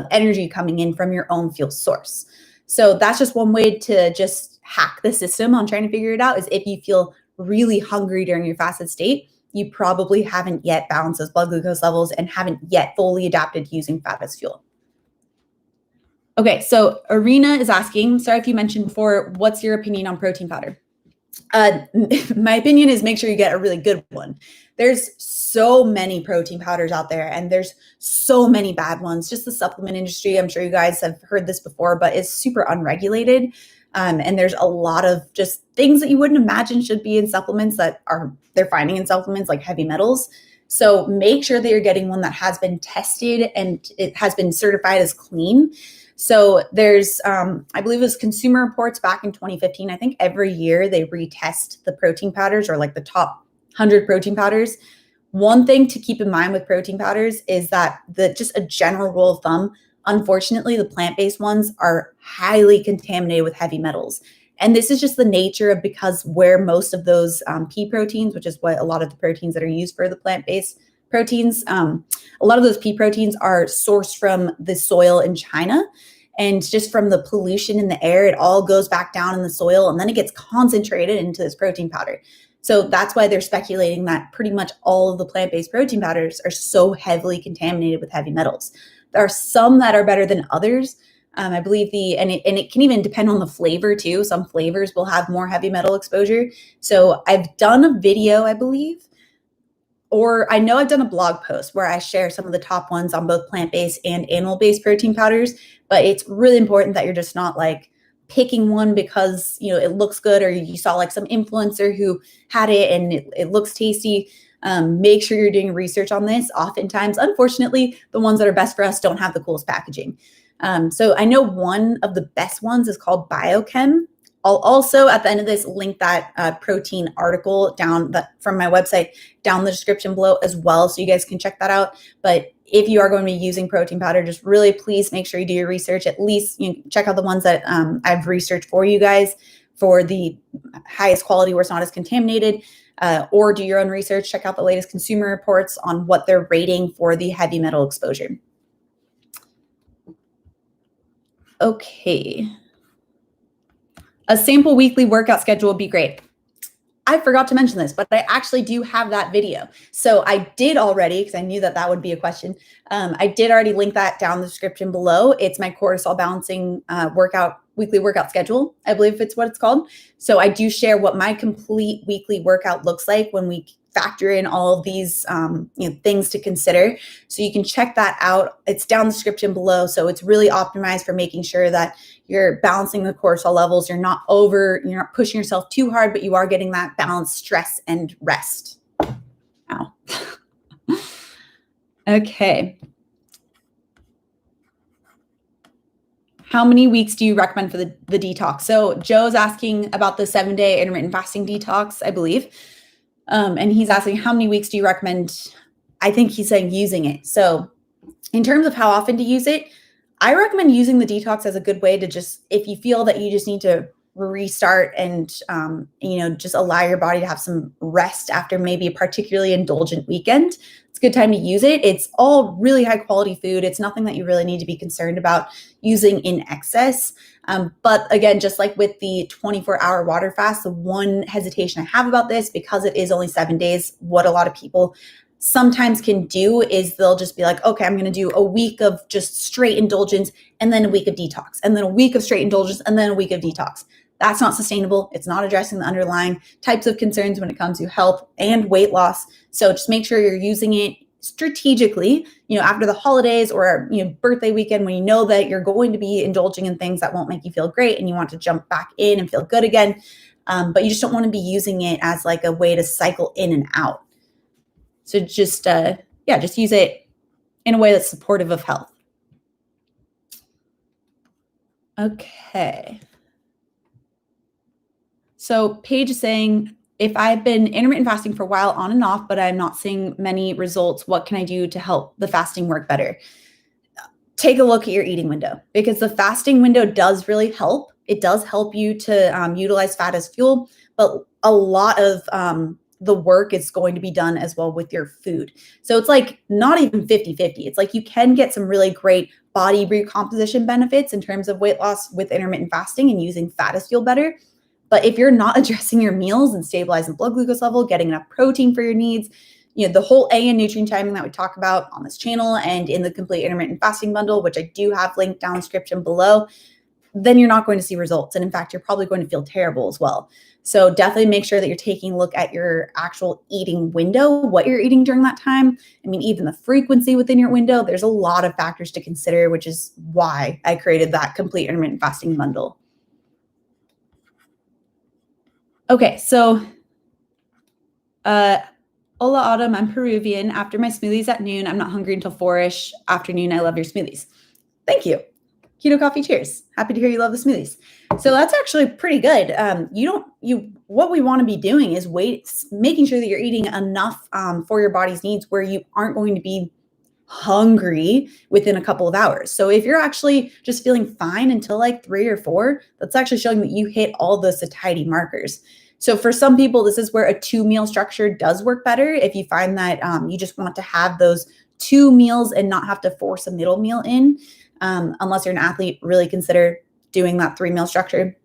energy coming in from your own fuel source. So that's just one way to just hack the system on trying to figure it out is if you feel really hungry during your fasted state, you probably haven't yet balanced those blood glucose levels and haven't yet fully adapted to using fat as fuel. Okay, so Arena is asking, sorry if you mentioned before, what's your opinion on protein powder? My opinion is make sure you get a really good one. There's so many protein powders out there and there's so many bad ones. Just the supplement industry, I'm sure you guys have heard this before, but it's super unregulated. And there's a lot of just things that you wouldn't imagine should be in supplements that they're finding in supplements like heavy metals. So make sure that you're getting one that has been tested and it has been certified as clean. So there's, I believe it was Consumer Reports back in 2015. I think every year they retest the protein powders or like the top 100 protein powders. One thing to keep in mind with protein powders is that just a general rule of thumb, unfortunately, the plant-based ones are highly contaminated with heavy metals. And this is just the nature of because where most of those pea proteins, which is what a lot of the proteins that are used for the plant-based proteins, a lot of those pea proteins are sourced from the soil in China. And just from the pollution in the air, it all goes back down in the soil and then it gets concentrated into this protein powder. So that's why they're speculating that pretty much all of the plant-based protein powders are so heavily contaminated with heavy metals. There are some that are better than others. I believe it can even depend on the flavor too. Some flavors will have more heavy metal exposure. So I've done a video, I believe, or I know I've done a blog post where I share some of the top ones on both plant-based and animal-based protein powders, but it's really important that you're just not like picking one because, it looks good or you saw like some influencer who had it and it looks tasty. Make sure you're doing research on this. Oftentimes, unfortunately, the ones that are best for us don't have the coolest packaging. So I know one of the best ones is called Biochem. I'll also, at the end of this, link that protein article from my website down the description below as well, so you guys can check that out. But if you are going to be using protein powder, just really please make sure you do your research. At least check out the ones that I've researched for you guys for the highest quality where it's not as contaminated, or do your own research. Check out the latest Consumer Reports on what they're rating for the heavy metal exposure. Okay. A sample weekly workout schedule would be great. I forgot to mention this, but I actually do have that video. So I did already, because I knew that would be a question. I did already link that down in the description below. It's my cortisol balancing workout weekly workout schedule, I believe it's what it's called. So I do share what my complete weekly workout looks like when we factor in all of these things to consider. So you can check that out. It's down the description below. So it's really optimized for making sure that you're balancing the cortisol levels. You're not pushing yourself too hard, but you are getting that balanced stress and rest. Ow. Okay. How many weeks do you recommend for the detox? So Joe's asking about the 7-day intermittent fasting detox, I believe. And he's asking, how many weeks do you recommend? I think he's saying using it. So in terms of how often to use it, I recommend using the detox as a good way to just, if you feel that you just need to restart and, just allow your body to have some rest after maybe a particularly indulgent weekend, it's a good time to use it. It's all really high quality food. It's nothing that you really need to be concerned about using in excess. But again, just like with the 24-hour water fast, the one hesitation I have about this, because it is only 7 days, what a lot of people sometimes can do is they'll just be like, okay, I'm going to do a week of just straight indulgence and then a week of detox and then a week of straight indulgence and then a week of detox. That's not sustainable. It's not addressing the underlying types of concerns when it comes to health and weight loss. So just make sure you're using it strategically, after the holidays or, birthday weekend, when you know that you're going to be indulging in things that won't make you feel great and you want to jump back in and feel good again. But you just don't want to be using it as like a way to cycle in and out. So just use it in a way that's supportive of health. Okay. So Paige is saying, if I've been intermittent fasting for a while on and off, but I'm not seeing many results, what can I do to help the fasting work better? Take a look at your eating window, because the fasting window does really help. It does help you to utilize fat as fuel, but a lot of the work is going to be done as well with your food. So it's like not even 50-50. It's like you can get some really great body recomposition benefits in terms of weight loss with intermittent fasting and using fat as fuel better. But if you're not addressing your meals and stabilizing blood glucose level, getting enough protein for your needs, the whole A and nutrient timing that we talk about on this channel and in the complete intermittent fasting bundle, which I do have linked down in the description below, then you're not going to see results. And in fact, you're probably going to feel terrible as well. So definitely make sure that you're taking a look at your actual eating window, what you're eating during that time. I mean, even the frequency within your window, there's a lot of factors to consider, which is why I created that complete intermittent fasting bundle. Okay, so Hola Autumn, I'm Peruvian. After my smoothies at noon, I'm not hungry until 4-ish. Afternoon, I love your smoothies. Thank you. Keto Coffee, cheers. Happy to hear you love the smoothies. So that's actually pretty good. What we want to be doing is making sure that you're eating enough for your body's needs where you aren't going to be hungry within a couple of hours. So if you're actually just feeling fine until like 3 or 4, that's actually showing that you hit all the satiety markers. So for some people, this is where a 2-meal structure does work better. If you find that you just want to have those 2 meals and not have to force a middle meal in, unless you're an athlete, really consider doing that 3-meal structure.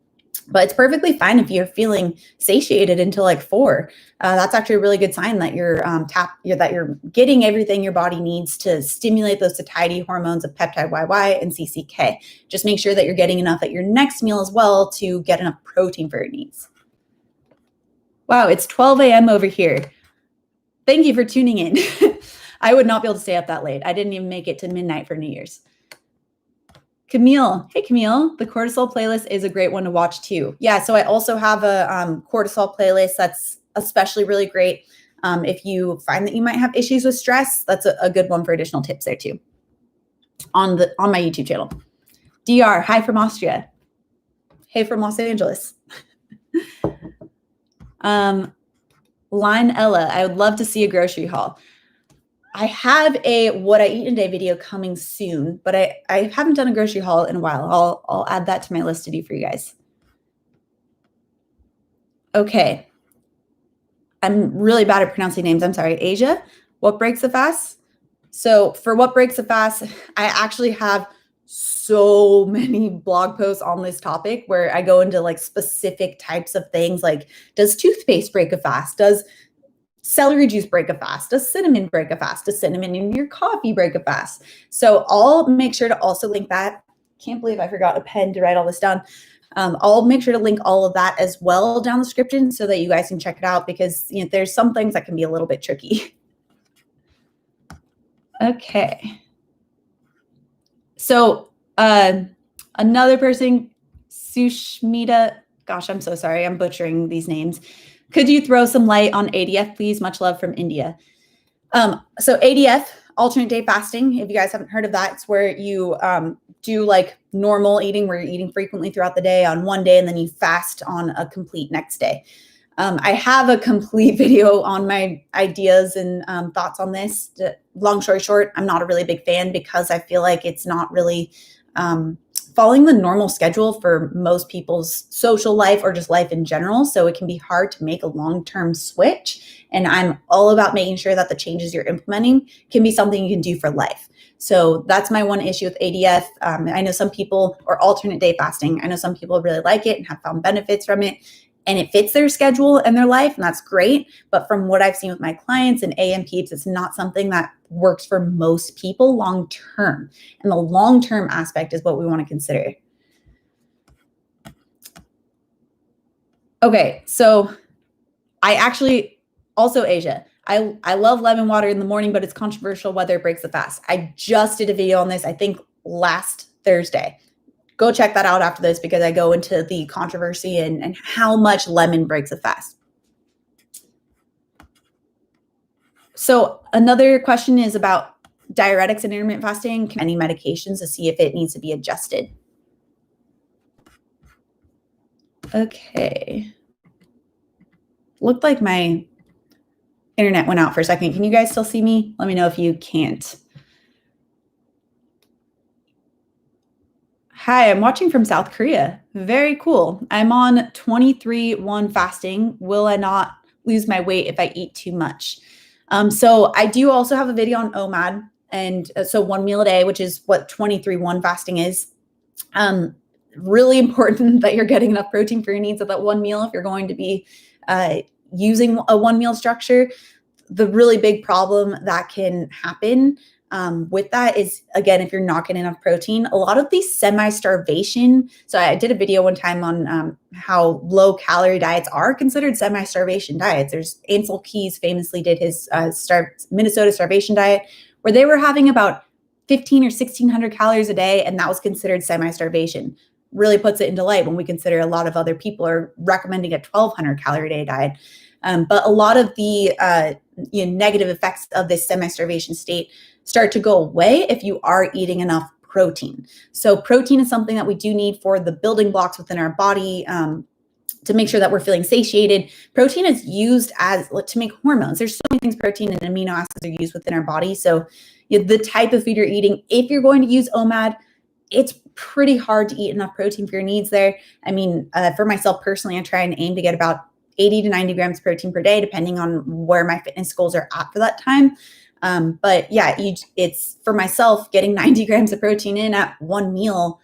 But it's perfectly fine if you're feeling satiated until like 4. That's actually a really good sign that you're getting everything your body needs to stimulate those satiety hormones of peptide YY and CCK. Just make sure that you're getting enough at your next meal as well to get enough protein for your needs. Wow, it's 12 a.m. over here. Thank you for tuning in. I would not be able to stay up that late. I didn't even make it to midnight for New Year's. Camille. Hey, Camille. The cortisol playlist is a great one to watch too. Yeah, so I also have a cortisol playlist that's especially really great. If you find that you might have issues with stress, that's a good one for additional tips there too. On my YouTube channel. DR, hi from Austria. Hey from Los Angeles. Line Ella, I would love to see a grocery haul. I have a what I eat in a day video coming soon, but I haven't done a grocery haul in a while. I'll add that to my list to do for you guys. Okay. I'm really bad at pronouncing names. I'm sorry. Asia, what breaks the fast? So for what breaks the fast, I actually have so many blog posts on this topic where I go into like specific types of things, like does toothpaste break a fast? Does celery juice break a fast? Does cinnamon break a fast? Does cinnamon in your coffee break a fast? So I'll make sure to also link that can't believe I forgot a pen to write all this down. I'll make sure to link all of that as well down the description so that you guys can check it out, because there's some things that can be a little bit tricky. Okay. So another person, Sushmita, gosh, I'm so sorry, I'm butchering these names. Could you throw some light on ADF, please? Much love from India. So ADF, alternate day fasting, if you guys haven't heard of that, it's where you do like normal eating, where you're eating frequently throughout the day on one day, and then you fast on a complete next day. I have a complete video on my ideas and thoughts on this. Long story short, I'm not a really big fan because I feel like it's not really following the normal schedule for most people's social life or just life in general. So it can be hard to make a long-term switch. And I'm all about making sure that the changes you're implementing can be something you can do for life. So that's my one issue with ADF. I know some people, or alternate day fasting, I know some people really like it and have found benefits from it, and it fits their schedule and their life, and that's great. But from what I've seen with my clients and AM peeps, it's not something that works for most people long term. And the long term aspect is what we want to consider. Okay, so I actually, also Asia, I love lemon water in the morning, but it's controversial whether it breaks the fast. I just did a video on this, I think last Thursday. Go check that out after this, because I go into the controversy and how much lemon breaks a fast. So another question is about diuretics and intermittent fasting. Any medications to see if it needs to be adjusted. Okay. Looked like my internet went out for a second. Can you guys still see me? Let me know if you can't. Hi, I'm watching from South Korea. Very cool. I'm on 23/1 fasting. Will I not lose my weight if I eat too much? So I do also have a video on OMAD, and so 1 meal a day, which is what 23/1 fasting is. Really important that you're getting enough protein for your needs at that one meal if you're going to be using a 1 meal structure. The really big problem that can happen with that is, again, if you're not getting enough protein, a lot of these semi-starvation. So I did a video one time on how low calorie diets are considered semi-starvation diets. There's Ansel Keys famously did his Minnesota starvation diet, where they were having about 15 or 1600 calories a day, and that was considered semi-starvation. Really puts it into light when we consider a lot of other people are recommending a 1200 calorie a day diet. But a lot of the negative effects of this semi-starvation state start to go away if you are eating enough protein. So protein is something that we do need for the building blocks within our body to make sure that we're feeling satiated. Protein is used to make hormones. There's so many things protein and amino acids are used within our body. So the type of food you're eating, if you're going to use OMAD, it's pretty hard to eat enough protein for your needs there. I mean, for myself personally, I try and aim to get about 80 to 90 grams of protein per day, depending on where my fitness goals are at for that time. But yeah, it's for myself, getting 90 grams of protein in at one meal.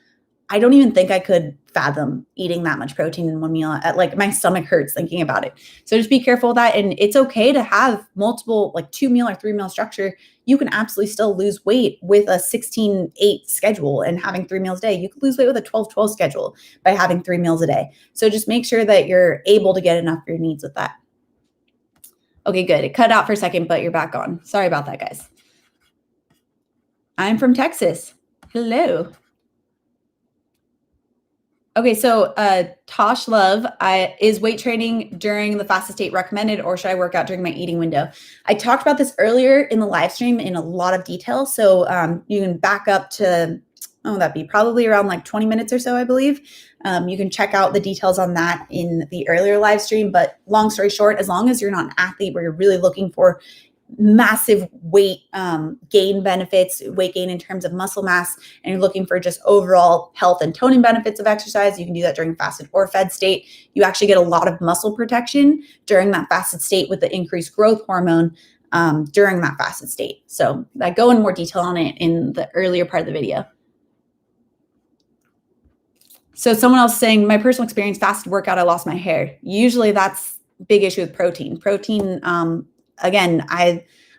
I don't even think I could fathom eating that much protein in one meal. Like my stomach hurts thinking about it. So just be careful of that. And it's okay to have multiple, like 2 meal or 3 meal structure. You can absolutely still lose weight with a 16-8 schedule and having 3 meals a day. You could lose weight with a 12-12 schedule by having 3 meals a day. So just make sure that you're able to get enough for your needs with that. Okay, good. It cut out for a second, but you're back on. Sorry about that, guys. I'm from Texas. Hello. Okay, so Tosh Love, is weight training during the fasted state recommended, or should I work out during my eating window? I talked about this earlier in the live stream in a lot of detail. So you can back up to, that'd be probably around like 20 minutes or so, I believe. You can check out the details on that in the earlier live stream. But long story short, as long as you're not an athlete where you're really looking for massive weight gain benefits, weight gain in terms of muscle mass, and you're looking for just overall health and toning benefits of exercise, you can do that during fasted or fed state. You actually get a lot of muscle protection during that fasted state with the increased growth hormone during that fasted state. So I go in more detail on it in the earlier part of the video. So someone else saying, my personal experience, fasted workout, I lost my hair. Usually that's a big issue with protein. Protein, again,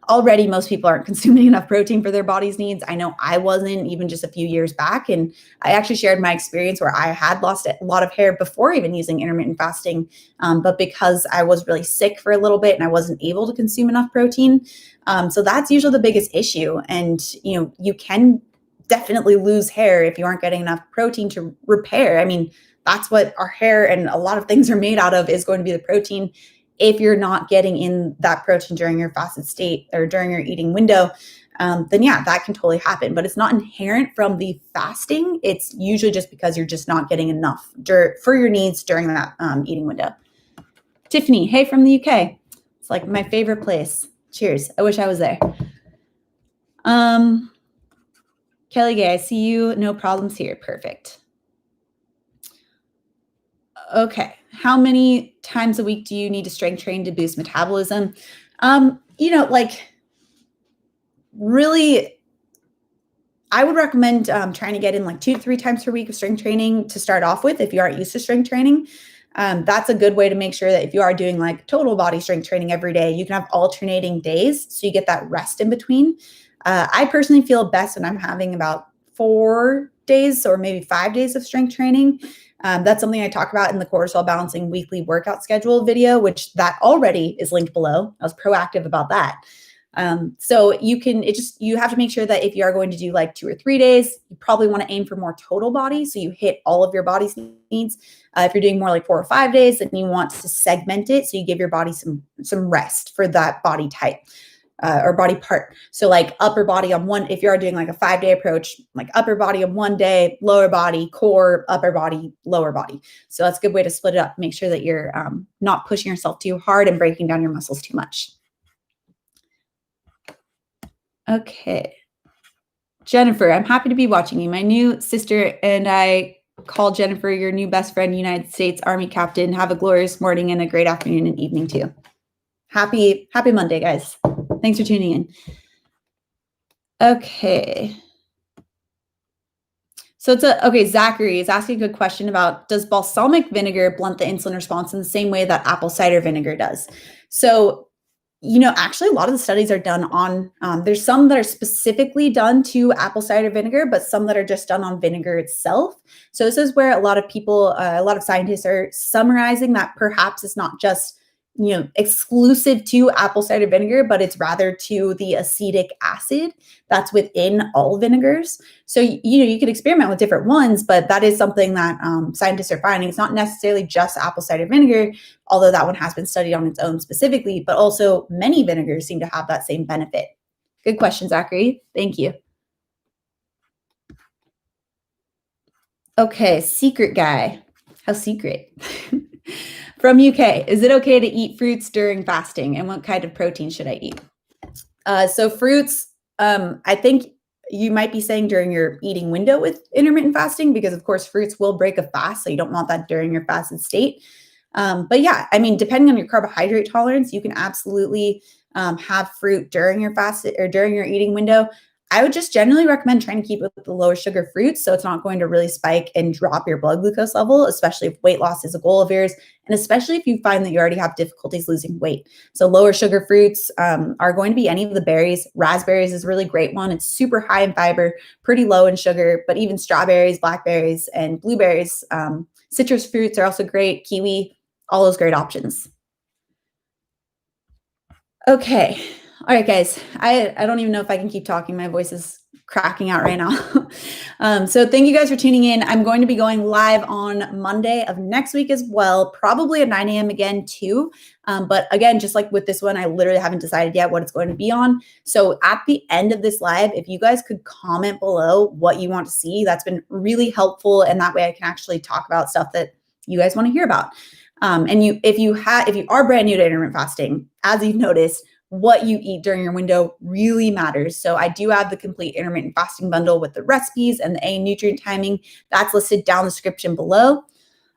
already most people aren't consuming enough protein for their body's needs. I know I wasn't even just a few years back. And I actually shared my experience where I had lost a lot of hair before even using intermittent fasting. But because I was really sick for a little bit and I wasn't able to consume enough protein. So that's usually the biggest issue. And, you can definitely lose hair if you aren't getting enough protein to repair. I mean, that's what our hair and a lot of things are made out of, is going to be the protein. If you're not getting in that protein during your fasted state or during your eating window, then yeah, that can totally happen. But it's not inherent from the fasting. It's usually just because you're just not getting enough for your needs during that eating window. Tiffany, hey, from the UK. It's like my favorite place. Cheers. I wish I was there. Kelly Gay, I see you. No problems here. Perfect. Okay. How many times a week do you need to strength train to boost metabolism? Really, I would recommend trying to get in like 2 to 3 times per week of strength training to start off with if you aren't used to strength training. That's a good way to make sure that if you are doing like total body strength training every day, you can have alternating days so you get that rest in between. I personally feel best when I'm having about 4 days or maybe 5 days of strength training. That's something I talk about in the Cortisol Balancing Weekly Workout Schedule video, which that already is linked below. I was proactive about that. So you have to make sure that if you are going to do like 2 or 3 days, you probably want to aim for more total body. So you hit all of your body's needs. If you're doing more like 4 or 5 days, then you want to segment it. So you give your body some rest for that body type. Or body part. So like upper body on one, if you are doing like a 5-day approach, like upper body on one day, lower body, core, upper body, lower body. So that's a good way to split it up. Make sure that you're not pushing yourself too hard and breaking down your muscles too much. Okay. Jennifer, I'm happy to be watching you. My new sister and I call Jennifer your new best friend, United States Army captain. Have a glorious morning and a great afternoon and evening too. Happy Monday, guys. Thanks for tuning in. Okay. So Zachary is asking a good question about, does balsamic vinegar blunt the insulin response in the same way that apple cider vinegar does? So, actually a lot of the studies are done on, there's some that are specifically done to apple cider vinegar, but some that are just done on vinegar itself. So this is where a lot of scientists are summarizing that perhaps it's not just exclusive to apple cider vinegar, but it's rather to the acetic acid that's within all vinegars. So, you could experiment with different ones, but that is something that scientists are finding. It's not necessarily just apple cider vinegar, although that one has been studied on its own specifically, but also many vinegars seem to have that same benefit. Good question, Zachary. Thank you. Okay, secret guy. How secret? From UK, is it okay to eat fruits during fasting? And what kind of protein should I eat? So fruits, I think you might be saying during your eating window with intermittent fasting, because of course fruits will break a fast. So you don't want that during your fasted state. But yeah, I mean, depending on your carbohydrate tolerance, you can absolutely have fruit during your fast or during your eating window. I would just generally recommend trying to keep it with the lower sugar fruits, so it's not going to really spike and drop your blood glucose level, especially if weight loss is a goal of yours, and especially if you find that you already have difficulties losing weight. So lower sugar fruits are going to be any of the berries. Raspberries is a really great one. It's super high in fiber, pretty low in sugar, but even strawberries, blackberries, and blueberries. Citrus fruits are also great. Kiwi, all those great options. Okay. All right, guys, I don't even know if I can keep talking. My voice is cracking out right now. So thank you guys for tuning in. I'm going to be going live on Monday of next week as well, probably at 9 a.m. again too. But again, just like with this one, I literally haven't decided yet what it's going to be on. So at the end of this live, if you guys could comment below what you want to see, that's been really helpful. And that way I can actually talk about stuff that you guys want to hear about. And if you are brand new to intermittent fasting, as you've noticed, what you eat during your window really matters. So I do have the complete intermittent fasting bundle with the recipes and the A nutrient timing. That's listed down the description below.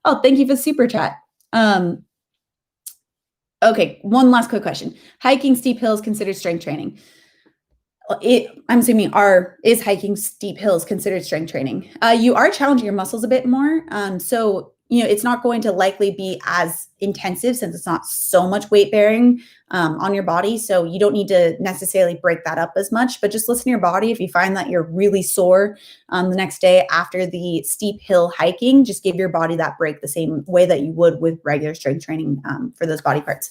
Oh, thank you for the super chat. Okay, one last quick question. Hiking steep hills considered strength training? I'm assuming is hiking steep hills considered strength training? You are challenging your muscles a bit more. So it's not going to likely be as intensive since it's not so much weight bearing on your body. So you don't need to necessarily break that up as much, but just listen to your body. If you find that you're really sore the next day after the steep hill hiking, just give your body that break the same way that you would with regular strength training for those body parts.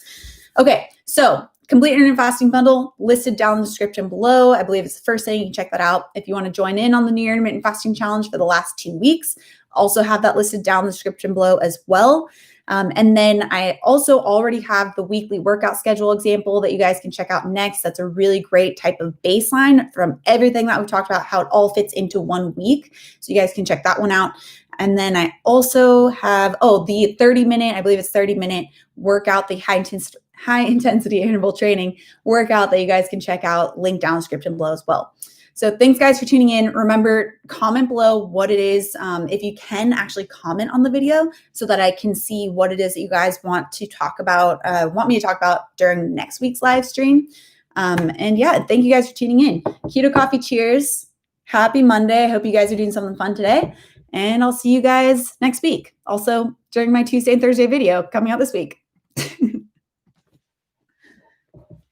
Okay, so complete intermittent fasting bundle listed down in the description below. I believe it's the first thing. You can check that out. If you want to join in on the New Year Intermittent Fasting Challenge for the last 2 weeks, also have that listed down in the description below as well. And then I also already have the weekly workout schedule example that you guys can check out next. That's a really great type of baseline from everything that we've talked about, how it all fits into 1 week. So you guys can check that one out. And then I also have, the 30-minute, I believe it's 30-minute workout, the high intensity interval training workout that you guys can check out, link down in the description below as well. So thanks guys for tuning in. Remember, comment below what it is. If you can actually comment on the video so that I can see what it is that you guys want to talk about, want me to talk about during next week's live stream. And yeah, thank you guys for tuning in. Keto Coffee cheers. Happy Monday. I hope you guys are doing something fun today. And I'll see you guys next week. Also during my Tuesday and Thursday video coming out this week.